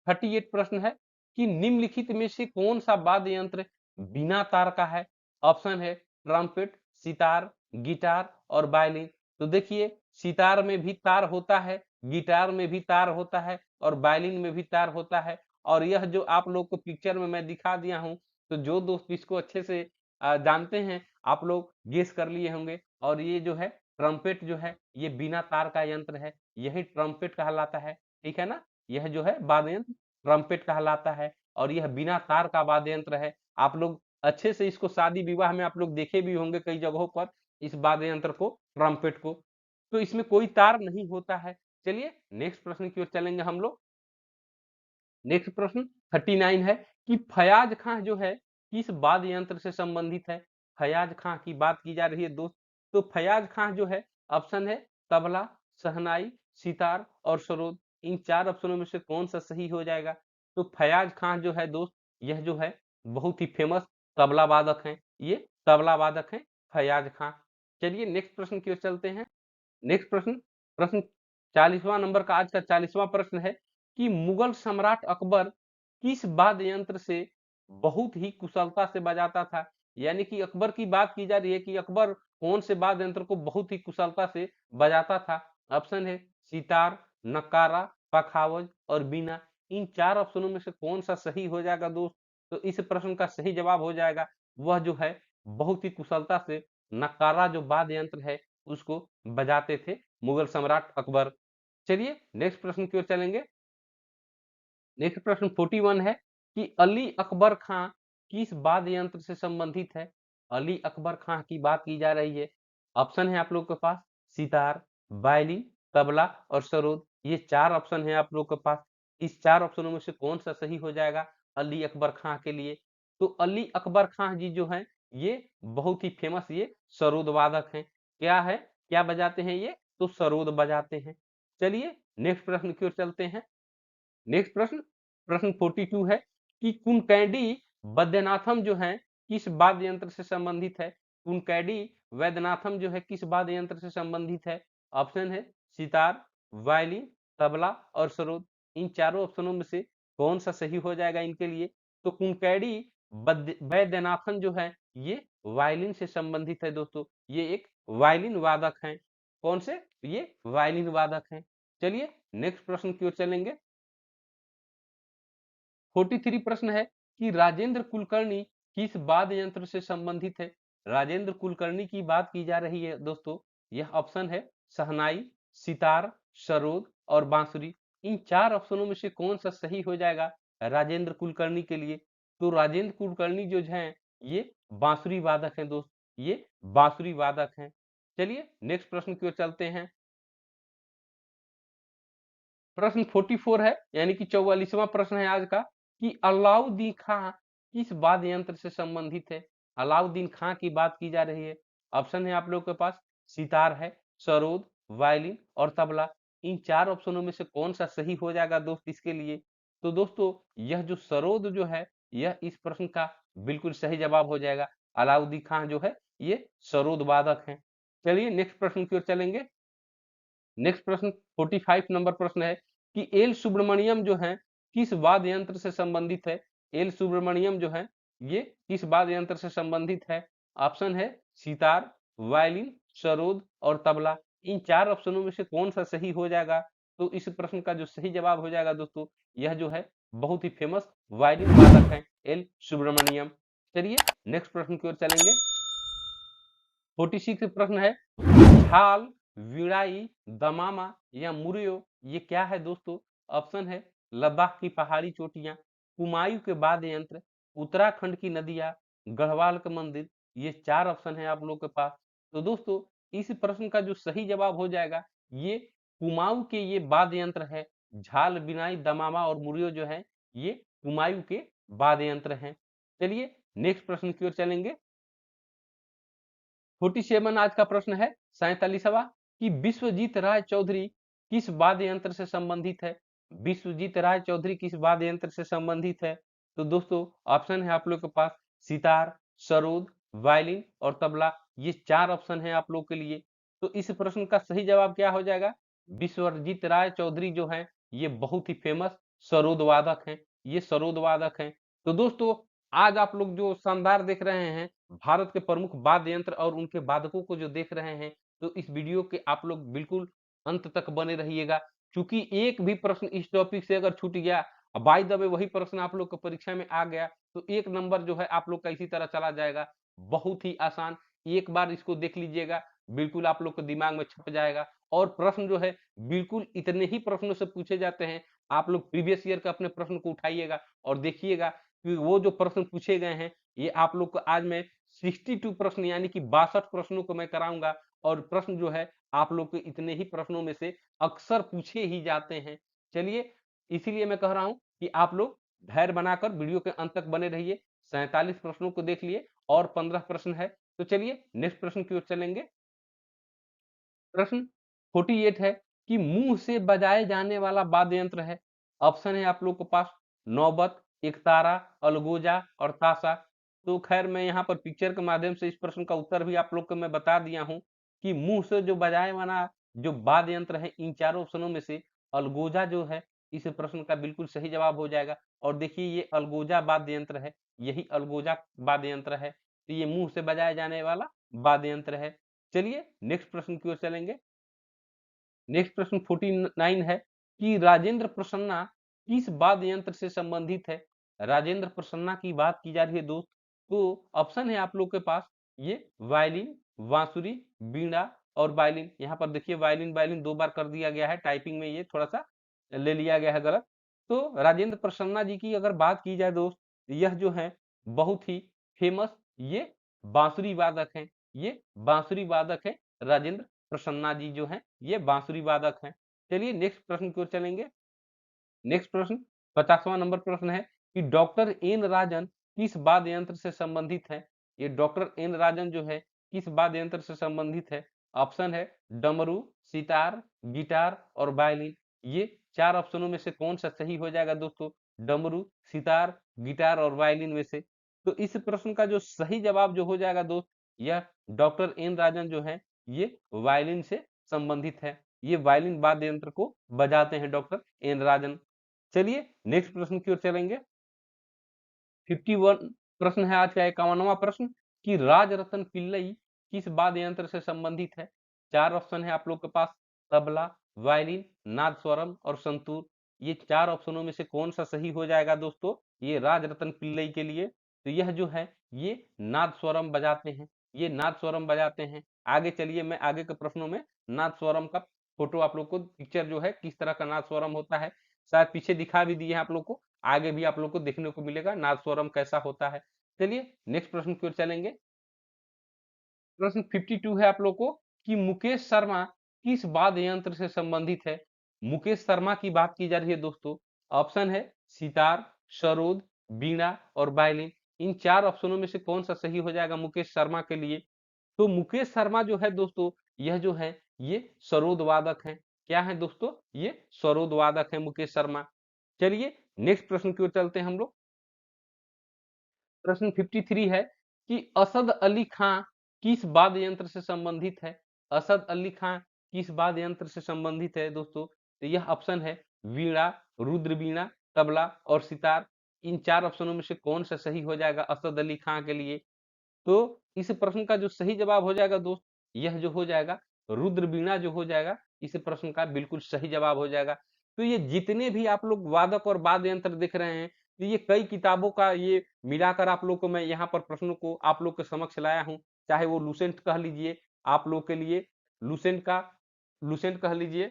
38 प्रश्न है कि निम्नलिखित में से कौन सा वाद्य यंत्र बिना तार का है? ऑप्शन है ट्रम्पेट, सितार, गिटार और वायलिन। तो देखिए, सितार में भी तार होता है, गिटार में भी तार होता है और वायलिन में भी तार होता है। और यह जो आप लोग को पिक्चर में मैं दिखा दिया हूं, तो जो दोस्त इसको अच्छे से जानते हैं, आप लोग गेस कर लिए होंगे। और ये जो है ट्रम्पेट जो है ये बिना तार का यंत्र है, यही ट्रम्पेट कहलाता है। ठीक है ना? यह जो है वाद्य यंत्र ट्रम्पेट कहलाता है और यह बिना तार का वाद्य यंत्र है। आप लोग अच्छे से इसको शादी विवाह में आप लोग देखे भी होंगे कई जगहों पर, इस वाद्य यंत्र को, ट्रम्पेट को। तो इसमें कोई तार नहीं होता है। चलिए नेक्स्ट प्रश्न की ओर चलेंगे हम लोग। नेक्स्ट प्रश्न 39 है कि फयाज खां जो है किस वाद्य यंत्र से संबंधित है? फयाज खां की बात की जा रही है दोस्त। तो फयाज खां जो है, ऑप्शन है तबला, शहनाई, सितार और सरोद। इन चार ऑप्शनों में से कौन सा सही हो जाएगा? तो फयाज खां जो है दोस्त, यह जो है बहुत ही फेमस तबला वादक हैं। ये तबला वादक हैं फयाज खां। चलिए नेक्स्ट प्रश्न की ओर चलते हैं। नेक्स्ट प्रश्न, प्रश्न 40वां नंबर का आज का 40वां प्रश्न है कि मुगल सम्राट अकबर किस वाद्य यंत्र से बहुत ही कुशलता से बजाता था? यानी कि अकबर की बात की जा रही है कि अकबर कौन से वाद्य यंत्र को बहुत ही कुशलता से बजाता था? ऑप्शन है सितार, नकारा, पखावज और बीना। इन चार ऑप्शनों में से कौन सा सही हो जाएगा दोस्त? तो इस प्रश्न का सही जवाब हो जाएगा वह जो है बहुत ही कुशलता से नकारा जो वाद्य यंत्र है उसको बजाते थे मुगल सम्राट अकबर। चलिए नेक्स्ट प्रश्न की ओर चलेंगे। नेक्स्ट प्रश्न 41 है कि अली अकबर खां किस वाद्य यंत्र से संबंधित है? अली अकबर खां की बात की जा रही है। ऑप्शन है आप लोग के पास सितार, वायलिन, तबला और सरोद। ये चार ऑप्शन है आप लोग के पास। इस 4 ऑप्शनों में से कौन-सा सही हो जाएगा अली अकबर खां के लिए? तो अली अकबर खां जी जो हैं, ये बहुत ही फेमस ये सरोद वादक हैं। क्या है? क्या बजाते हैं ये? तो सरोद बजाते हैं। चलिए नेक्स्ट प्रश्न की ओर चलते हैं। नेक्स्ट प्रश्न, प्रश्न 42 है कि कुनकैंडी वैद्यनाथम जो है किस वाद्य यंत्र से संबंधित है? कुनकैंडी वैद्यनाथम जो है किस वाद्य यंत्र से संबंधित है? ऑप्शन है सितार, वायलिन, तबला और सरोद। इन चारों ऑप्शनों में से कौन सा सही हो जाएगा इनके लिए? तो कुनकैंडी वैद्यनाथन जो है ये वायलिन से संबंधित है दोस्तों। ये एक वायलिन वादक हैं। कौन से? ये वायलिन वादक हैं। चलिए नेक्स्ट प्रश्न की ओर चलेंगे। 43 प्रश्न है कि राजेंद्र कुलकर्णी किस वाद्य यंत्र से संबंधित है? राजेंद्र कुलकर्णी की बात की जा रही है दोस्तों। यह ऑप्शन है शहनाई, सितार, सरोद और बांसुरी। इन चार ऑप्शनों में से कौन सा सही हो जाएगा राजेंद्र कुलकर्णी के लिए? तो राजेंद्र कुलकर्णी जो हैं ये बांसुरी वादक हैं दोस्त। ये बांसुरी वादक हैं। चलिए नेक्स्ट प्रश्न की ओर चलते हैं। प्रश्न 44 है यानी कि 44वां प्रश्न है आज का कि अलाउद्दीन खां किस वाद्य यंत्र से संबंधित है? अलाउद्दीन खां की बात की जा रही है। ऑप्शन है आप लोगों के पास सितार है, सरोद, वायलिन और तबला। इन चार ऑप्शनों में से कौन सा सही हो जाएगा दोस्त इसके लिए? तो दोस्तों यह जो सरोद जो है यह इस प्रश्न का बिल्कुल सही जवाब हो जाएगा। अलाउद्दीन खां जो है ये सरोद वादक हैं। चलिए नेक्स्ट प्रश्न की ओर चलेंगे। नेक्स्ट प्रश्न 45 नंबर प्रश्न है कि एल सुब्रमण्यम जो है किस वाद्य यंत्र से संबंधित है? एल सुब्रमण्यम जो है ये किस वाद्य यंत्र से संबंधित है? ऑप्शन है सितार, वायलिन, सरोद और तबला। इन चार ऑप्शनों में से कौन सा सही हो जाएगा? तो इस प्रश्न का जो सही जवाब हो जाएगा दोस्तों यह जो है बहुत ही फेमस वायलिन वादक है एल सुब्रमण्यम। चलिए नेक्स्ट प्रश्न की ओर चलेंगे। 46 प्रश्न है झाल, विड़ाई, दमामा या मुरियो ये क्या है दोस्तों? ऑप्शन है लद्दाख की पहाड़ी चोटियां, कुमायूं के वाद्य यंत्र, उत्तराखंड की नदियां, गढ़वाल का मंदिर। ये चार ऑप्शन है आप लोग के पास। तो दोस्तों इस प्रश्न का जो सही जवाब हो जाएगा ये कुमाऊं के ये वाद्य यंत्र है। झाल, बिनाई, दमामा और मुरियो जो है ये कुमायूं के वाद्य यंत्र हैं। चलिए नेक्स्ट प्रश्न की ओर चलेंगे। 47 आज का प्रश्न है 47वां कि विश्वजीत राय चौधरी किस वाद्य यंत्र से संबंधित है? विश्वजीत राय चौधरी किस वाद्य यंत्र से संबंधित है? तो दोस्तों ऑप्शन है आप लोग के पास सितार, सरोद, वायलिन और तबला। ये चार ऑप्शन है आप लोग के लिए। तो इस प्रश्न का सही जवाब क्या हो जाएगा? विश्वजीत राय चौधरी जो है ये बहुत ही फेमस सरोद वादक हैं। ये सरोद वादक हैं। तो दोस्तों आज आप लोग जो शानदार देख रहे हैं भारत के प्रमुख वाद्य यंत्र और उनके वादकों को जो देख रहे हैं तो इस वीडियो के आप लोग बिल्कुल अंत तक बने रहिएगा क्योंकि एक भी प्रश्न इस टॉपिक से अगर छूट गया बाय द वे वही प्रश्न आप लोग को परीक्षा में आ गया तो एक नंबर जो है आप लोग का इसी तरह चला जाएगा। बहुत ही आसान, एक बार इसको देख लीजिएगा बिल्कुल आप लोग को दिमाग में छप जाएगा। और प्रश्न जो है बिल्कुल इतने ही प्रश्नों से पूछे जाते हैं। आप लोग प्रीवियस ईयर का अपने प्रश्न को उठाइएगा और देखिएगा कि वो जो प्रश्न पूछे गए हैं ये आप लोग को आज मैं 62 प्रश्न यानी कि 62 प्रश्नों को मैं कराऊंगा। और प्रश्न जो है आप लोग के इतने ही प्रश्नों में से अक्सर पूछे ही जाते हैं। चलिए इसीलिए मैं कह रहा हूं कि आप लोग धैर्य बनाकर वीडियो के अंत तक बने रहिए। 47 प्रश्नों को देख लिए और 15 प्रश्न है। तो चलिए नेक्स्ट प्रश्न की ओर चलेंगे। प्रश्न 48 है कि मुंह से बजाए जाने वाला वाद्य यंत्र है। ऑप्शन है आप लोग के पास नौबत, एकतारा, अलगोजा और ताशा। तो खैर मैं यहाँ पर पिक्चर के माध्यम से इस प्रश्न का उत्तर भी आप लोग को मैं बता दिया हूँ कि मुंह से जो बजाए वाला जो वाद्य यंत्र है इन चारों ऑप्शनों में से अलगोजा जो है इस प्रश्न का बिल्कुल सही जवाब हो जाएगा। और देखिए ये अलगोजा वाद्य यंत्र है, यही अलगोजा वाद्य यंत्र है। तो ये मुंह से बजाए जाने वाला वाद्य यंत्र है। चलिए नेक्स्ट प्रश्न की ओर चलेंगे। नेक्स्ट प्रश्न 49 है कि राजेंद्र प्रसन्ना किस वाद्य यंत्र से संबंधित है? राजेंद्र प्रसन्ना की बात की जा रही है दोस्त। तो ऑप्शन है आप लोग के पास ये वायलिन, बांसुरी, बीड़ा और वायलिन। यहाँ पर देखिए वायलिन वायलिन दो बार कर दिया गया है, टाइपिंग में ये थोड़ा सा ले लिया गया है गलत। तो राजेंद्र प्रसन्ना जी की अगर बात की जाए दोस्त, यह जो है बहुत ही फेमस ये बांसुरी वादक हैं। ये बांसुरी वादक है राजेंद्र प्रसन्ना जी जो हैं ये बांसुरी वादक हैं। चलिए नेक्स्ट प्रश्न की ओर चलेंगे। नेक्स्ट प्रश्न 50वां नंबर प्रश्न है कि डॉक्टर एन राजन किस वाद्य यंत्र से संबंधित है? ये डॉक्टर एन राजन जो है किस वाद्य यंत्र से संबंधित है? ऑप्शन है डमरू, सितार, गिटार और वायलिन। ये चार ऑप्शनों में से कौन सा सही हो जाएगा दोस्तों? डमरू, सितार, गिटार और वायलिन में से। तो इस प्रश्न का जो सही जवाब जो हो जाएगा दोस्त, यह डॉक्टर एन राजन जो है ये वायलिन से संबंधित है। ये वायलिन वाद्य यंत्र को बजाते हैं डॉक्टर एन राजन। चलिए नेक्स्ट प्रश्न की ओर चलेंगे। 51 प्रश्न है आज का 51वां प्रश्न कि राजरतन पिल्लई किस वाद्य यंत्र से संबंधित है? चार ऑप्शन है आप लोग के पास, तबला, वायलिन, नादस्वरम और संतूर। ये चार ऑप्शनों में से कौन सा सही हो जाएगा दोस्तों? ये राजरतन पिल्लई के लिए तो यह जो है ये नादस्वरम बजाते हैं, ये नादस्वरम बजाते हैं। आगे चलिए मैं आगे के प्रश्नों में नादस्वरम का फोटो आप लोग को, पिक्चर जो है किस तरह का नादस्वरम होता है शायद पीछे दिखा भी दिए हैं आप लोग को, आगे भी आप लोग को देखने को मिलेगा नादस्वरम कैसा होता है। चलिए नेक्स्ट प्रश्न की ओर चलेंगे। प्रश्न 52 है आप लोग को कि मुकेश शर्मा किस वाद्य यंत्र से संबंधित है? मुकेश शर्मा की बात की जा रही है दोस्तों। ऑप्शन है सितार, सरोद, बीणा और वायलिन। इन चार ऑप्शनों में से कौन सा सही हो जाएगा मुकेश शर्मा के लिए? तो मुकेश शर्मा जो है दोस्तों यह जो है ये सरोद वादक है। क्या है दोस्तों? ये सरोद वादक है मुकेश शर्मा। चलिए नेक्स्ट प्रश्न की ओर चलते हैं हम लोग। प्रश्न 53 है कि असद अली खां किस वाद्य यंत्र से संबंधित है? असद अली खां किस वाद्य यंत्र से संबंधित है दोस्तों? तो यह ऑप्शन है वीणा, रुद्र वीणा, तबला और सितार। इन चार ऑप्शनों में से कौन सा सही हो जाएगा असद अली खां के लिए? तो इस प्रश्न का जो सही जवाब हो जाएगा दोस्त, यह जो हो जाएगा रुद्र वीणा जो हो जाएगा इस प्रश्न का बिल्कुल सही जवाब हो जाएगा। तो ये जितने भी आप लोग वादक और वाद्य यंत्र देख रहे हैं, तो ये कई किताबों का ये मिलाकर आप लोग को मैं यहाँ पर प्रश्नों को आप लोग के समक्ष लाया हूँ। चाहे वो लूसेंट कह लीजिए, आप लोग के लिए लूसेंट का, लूसेंट कह लीजिए,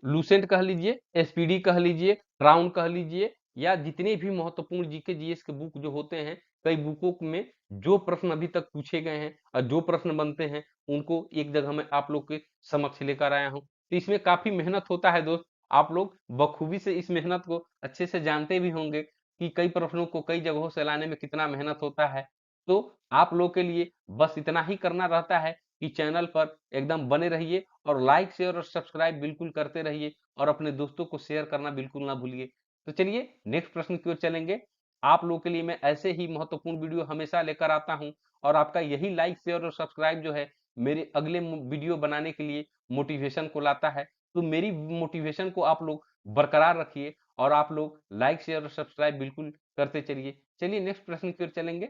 लूसेंट कह लीजिए, एसपीडी कह लीजिए, क्राउन कह लीजिए, या जितने भी महत्वपूर्ण जीके जीएस के बुक जो होते हैं, कई बुकों में जो प्रश्न अभी तक पूछे गए हैं और जो प्रश्न बनते हैं उनको एक जगह में आप लोग के समक्ष लेकर आया हूँ। तो इसमें काफी मेहनत होता है दोस्त, आप लोग बखूबी से इस मेहनत को अच्छे से जानते भी होंगे कि कई प्रश्नों को कई जगहों से लाने में कितना मेहनत होता है। तो आप लोग के लिए बस इतना ही करना रहता है कि चैनल पर एकदम बने रहिए और लाइक शेयर और सब्सक्राइब बिल्कुल करते रहिए और अपने दोस्तों को शेयर करना बिल्कुल ना भूलिए। तो चलिए नेक्स्ट प्रश्न की ओर चलेंगे। आप लोगों के लिए मैं ऐसे ही महत्वपूर्ण वीडियो हमेशा लेकर आता हूं और आपका यही लाइक शेयर और सब्सक्राइब जो है मेरे अगले वीडियो बनाने के लिए मोटिवेशन को लाता है। तो मेरी मोटिवेशन को आप लोग बरकरार रखिए और आप लोग लाइक शेयर और सब्सक्राइब बिल्कुल करते चलिए। चलिए नेक्स्ट प्रश्न की ओर चलेंगे।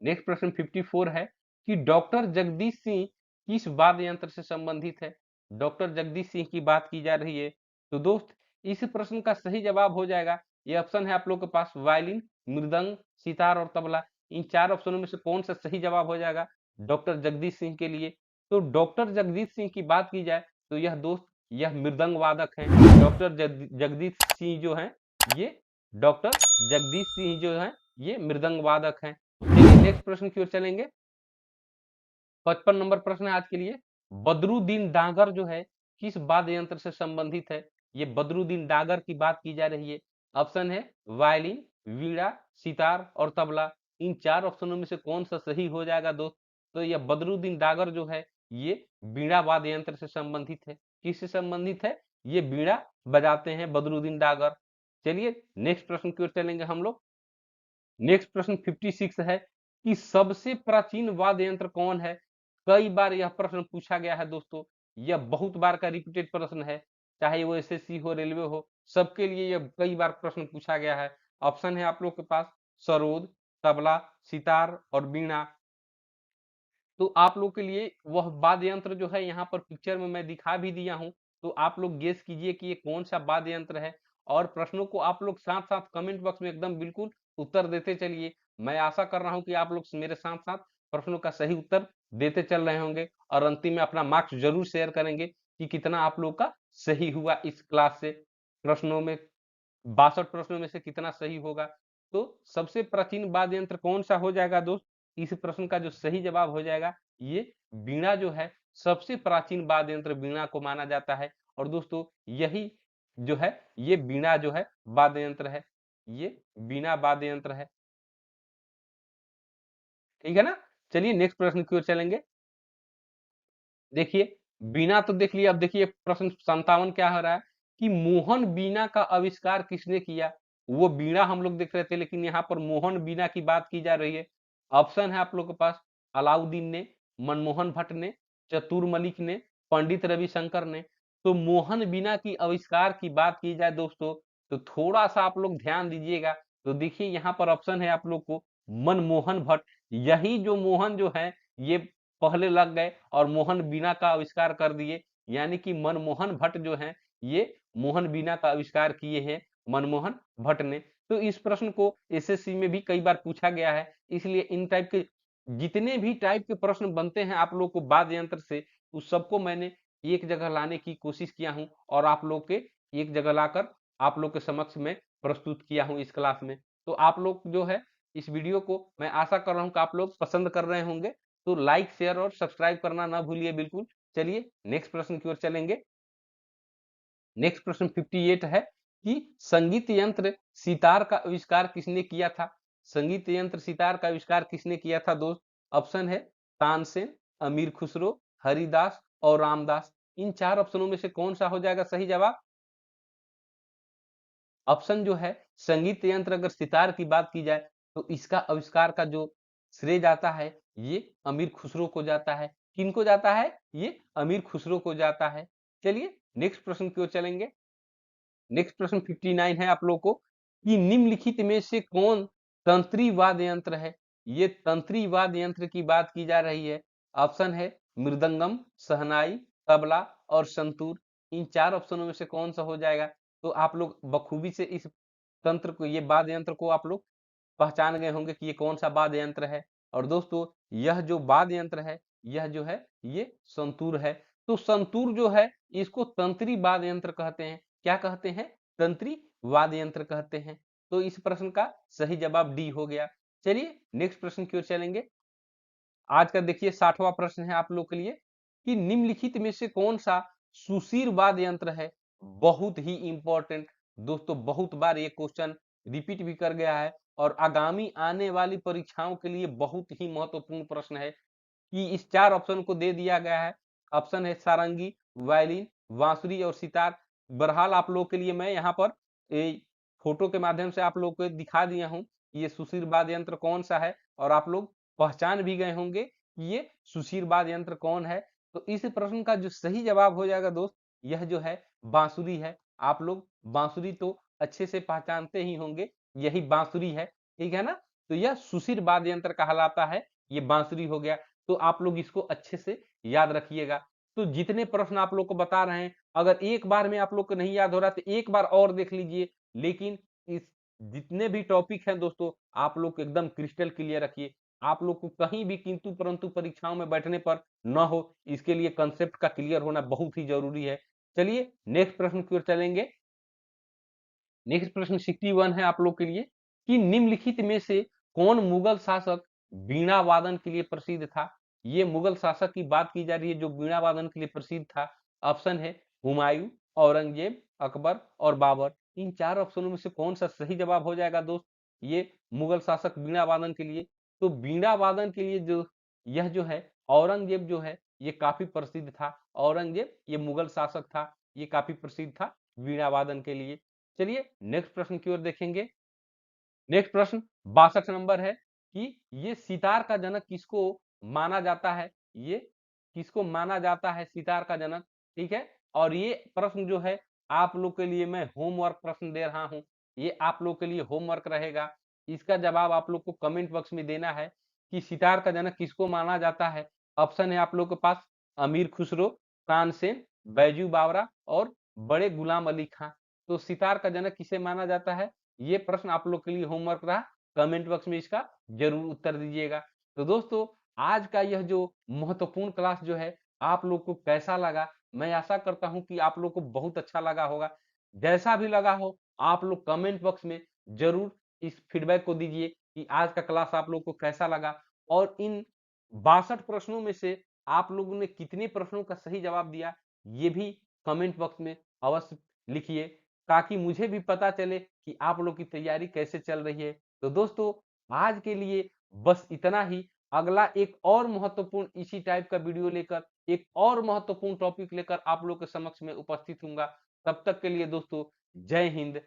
नेक्स्ट प्रश्न 54 है कि डॉक्टर जगदीश सिंह किस वाद्य यंत्र से संबंधित है? डॉक्टर जगदीश सिंह की बात की जा रही है। तो दोस्त इस प्रश्न का सही जवाब हो जाएगा, ये ऑप्शन है आप लोग के पास वायलिन, मृदंग, सितार और तबला। इन चार ऑप्शनों में से कौन सा सही जवाब हो जाएगा डॉक्टर जगदीश सिंह के लिए? तो डॉक्टर जगदीश सिंह की बात की जाए तो यह दोस्त यह मृदंग वादक है। डॉक्टर जगदीश सिंह जो है ये, डॉक्टर जगदीश सिंह जो है ये मृदंग वादक हैं। चलिए नेक्स्ट प्रश्न की ओर चलेंगे। 55 नंबर प्रश्न है आज के लिए। बदरुद्दीन डागर जो है किस वाद्य यंत्र से संबंधित है? ये बदरुद्दीन डागर की बात की जा रही है। ऑप्शन है वायलिन, वीणा, सितार और तबला। इन चार ऑप्शनों में से कौन सा सही हो जाएगा दोस्त? तो यह बदरुद्दीन डागर जो है ये वीणा वाद्य यंत्र से संबंधित है। किससे संबंधित है? ये वीणा बजाते हैं बदरुद्दीन डागर। चलिए नेक्स्ट प्रश्न की ओर चलेंगे हम लोग। नेक्स्ट प्रश्न 56 है कि सबसे प्राचीन वाद्य यंत्र कौन है? कई बार यह प्रश्न पूछा गया है दोस्तों, यह बहुत बार का रिपीटेड प्रश्न है, चाहे वो एसएससी हो, रेलवे हो, सबके लिए यह कई बार प्रश्न पूछा गया है। ऑप्शन है आप लोग के पास सरोद, तबला, सितार और बीणा। तो आप लोग के लिए वह वाद्य यंत्र जो है यहाँ पर पिक्चर में मैं दिखा भी दिया हूँ। तो आप लोग गेस कीजिए कि ये कौन सा वाद्य यंत्र है और प्रश्नों को आप लोग साथ साथ कमेंट बॉक्स में एकदम बिल्कुल उत्तर देते चलिए। मैं आशा कर रहा हूँ कि आप लोग मेरे साथ साथ प्रश्नों का सही उत्तर देते चल रहे होंगे और अंतिम में अपना मार्क्स जरूर शेयर करेंगे कि कितना आप लोग का सही हुआ इस क्लास से। प्रश्नों में 62 प्रश्नों में से कितना सही होगा? तो सबसे प्राचीन वाद्य यंत्र कौन सा हो जाएगा दोस्त? इस प्रश्न का जो सही जवाब हो जाएगा ये वीणा जो है सबसे प्राचीन वाद्य यंत्र वीणा को माना जाता है। और दोस्तों यही जो है ये वीणा जो है वाद्य यंत्र है, ये वीणा वाद्य यंत्र है। ठीक है ना? चलिए नेक्स्ट प्रश्न की ओर चलेंगे। देखिए, बीना तो देख लिया, अब देखिए प्रश्न 57 क्या हो रहा है कि मोहन बीना का आविष्कार किसने किया? वो बीणा हम लोग देख रहे थे, लेकिन यहाँ पर मोहन बीना की बात की जा रही है। ऑप्शन है आप लोग के पास, अलाउद्दीन ने, मनमोहन भट्ट ने, चतुर मलिक ने, पंडित रविशंकर ने। तो मोहन बीना की आविष्कार की बात की जाए दोस्तों, तो थोड़ा सा आप लोग ध्यान दीजिएगा। तो देखिए यहाँ पर ऑप्शन है आप लोग को मनमोहन भट्ट। यही जो मोहन जो है ये पहले लग गए और मोहन बीना का आविष्कार कर दिए, यानी कि मनमोहन भट्ट जो हैं ये मोहन बीना का आविष्कार किए हैं मनमोहन भट्ट ने। तो इस प्रश्न को एसएससी में भी कई बार पूछा गया है, इसलिए इन टाइप के जितने भी टाइप के प्रश्न बनते हैं आप लोग को वाद्य यंत्र से, उस सबको मैंने एक जगह लाने की कोशिश किया हूं और आप लोग के एक जगह लाकर आप लोग के समक्ष में प्रस्तुत किया हूं इस क्लास में। तो आप लोग जो है इस वीडियो को मैं आशा कर रहा हूं कि आप लोग पसंद कर रहे होंगे। तो लाइक शेयर और सब्सक्राइब करना ना भूलिए बिल्कुल। चलिए नेक्स्ट प्रश्न की ओर चलेंगे। नेक्स्ट प्रश्न 58 है कि संगीत यंत्र सितार का आविष्कार किसने किया था? संगीत यंत्र सितार का आविष्कार किसने किया था दोस्त? ऑप्शन है तानसेन, अमीर खुसरो, हरिदास और रामदास। इन चार ऑप्शनों में से कौन सा हो जाएगा सही जवाब? ऑप्शन जो है संगीत यंत्र, अगर सितार की बात की जाए तो इसका आविष्कार का जो श्रेय जाता है ये अमीर खुसरो को जाता है। किनको जाता है? ये अमीर खुसरो को जाता है। चलिए नेक्स्ट प्रश्न की ओर चलेंगे। नेक्स्ट प्रश्न 59 है आप लोग को कि निम्नलिखित में से कौन तंत्री वाद्य यंत्र है? ये तंत्री वाद्य यंत्र की बात की जा रही है। ऑप्शन है मृदंगम, शहनाई, तबला और संतूर। इन चार ऑप्शनों में से कौन सा हो जाएगा? तो आप लोग बखूबी से इस तंत्र को, ये वाद्य यंत्र को आप लोग पहचान गए होंगे कि ये कौन सा वाद्य यंत्र है। और दोस्तों यह जो वाद्य यंत्र है यह जो है ये संतूर है। तो संतूर जो है इसको तंत्री वाद्य यंत्र कहते हैं। क्या कहते हैं? तंत्री वाद्य यंत्र कहते हैं। तो इस प्रश्न का सही जवाब डी हो गया। चलिए नेक्स्ट प्रश्न की ओर चलेंगे। आज का देखिए 60वां प्रश्न है आप लोग के लिए कि निम्नलिखित में से कौन सा सुशीर वाद्य यंत्र है? बहुत ही इंपॉर्टेंट दोस्तों, बहुत बार ये क्वेश्चन रिपीट भी कर गया है और आगामी आने वाली परीक्षाओं के लिए बहुत ही महत्वपूर्ण प्रश्न है कि इस चार ऑप्शन को दे दिया गया है। ऑप्शन है सारंगी, वायलिन, बांसुरी और सितार। बहरहाल आप लोग के लिए मैं यहाँ पर फोटो के माध्यम से आप लोग को दिखा दिया हूँ कि ये सुशीर वाद्य यंत्र कौन सा है और आप लोग पहचान भी गए होंगे कि ये सुशीर वाद्य यंत्र कौन है। तो इस प्रश्न का जो सही जवाब हो जाएगा दोस्त, यह जो है बांसुरी है। आप लोग बांसुरी तो अच्छे से पहचानते ही होंगे, यही बांसुरी है, ठीक है ना? तो यह सुशीर वाद्य यंत्र कहलाता है, ये बांसुरी हो गया। तो आप लोग इसको अच्छे से याद रखिएगा। तो जितने प्रश्न आप लोग को बता रहे हैं, अगर एक बार में आप लोग को नहीं याद हो रहा तो एक बार और देख लीजिए। लेकिन इस जितने भी टॉपिक हैं दोस्तों, आप लोग एकदम क्रिस्टल क्लियर रखिए। आप लोग को कहीं भी किंतु परंतु परीक्षाओं में बैठने पर न हो, इसके लिए कंसेप्ट का क्लियर होना बहुत ही जरूरी है। चलिए नेक्स्ट प्रश्न की ओर चलेंगे। नेक्स्ट प्रश्न 61 है आप लोग के लिए कि निम्नलिखित में से कौन मुगल शासक वीणा वादन के लिए प्रसिद्ध था? ये मुगल शासक की बात की जा रही है जो वीणा वादन के लिए प्रसिद्ध था। ऑप्शन है हुमायूं, औरंगजेब, अकबर और बाबर। इन चार ऑप्शनों में से कौन सा सही जवाब हो जाएगा दोस्त? ये मुगल शासक वीणा वादन के लिए, तो वीणा वादन के लिए जो यह जो है औरंगजेब जो है ये काफी प्रसिद्ध था। औरंगजेब ये मुगल शासक था, ये काफी प्रसिद्ध था वीणा वादन के लिए। चलिए नेक्स्ट प्रश्न की ओर देखेंगे। नेक्स्ट प्रश्न 62 नंबर है कि ये सितार का जनक किसको माना जाता है? ये किसको माना जाता है सितार का जनक? ठीक है, और ये प्रश्न जो है आप लोग के लिए मैं होमवर्क प्रश्न दे रहा हूं, ये आप लोग के लिए होमवर्क रहेगा। इसका जवाब आप लोग को कमेंट बॉक्स में देना है कि सितार का जनक किसको माना जाता है। ऑप्शन है आप लोग के पास अमीर खुसरो, तानसेन, बैजू बावरा और बड़े गुलाम अली खां। तो सितार का जनक किसे माना जाता है? ये प्रश्न आप लोग के लिए होमवर्क रहा, कमेंट बॉक्स में इसका जरूर उत्तर दीजिएगा। तो दोस्तों आज का यह जो महत्वपूर्ण क्लास जो है आप लोग को कैसा लगा? मैं आशा करता हूं कि आप लोग को बहुत अच्छा लगा होगा। जैसा भी लगा हो आप लोग कमेंट बॉक्स में जरूर इस फीडबैक को दीजिए कि आज का क्लास आप लोग को कैसा लगा और इन 62 प्रश्नों में से आप लोगों ने कितने प्रश्नों का सही जवाब दिया, ये भी कमेंट बॉक्स में अवश्य लिखिए, ताकि मुझे भी पता चले कि आप लोग की तैयारी कैसे चल रही है। तो दोस्तों, आज के लिए बस इतना ही। अगला एक और महत्वपूर्ण इसी टाइप का वीडियो लेकर, एक और महत्वपूर्ण टॉपिक लेकर आप लोग के समक्ष में उपस्थित हूँगा। तब तक के लिए दोस्तों, जय हिंद,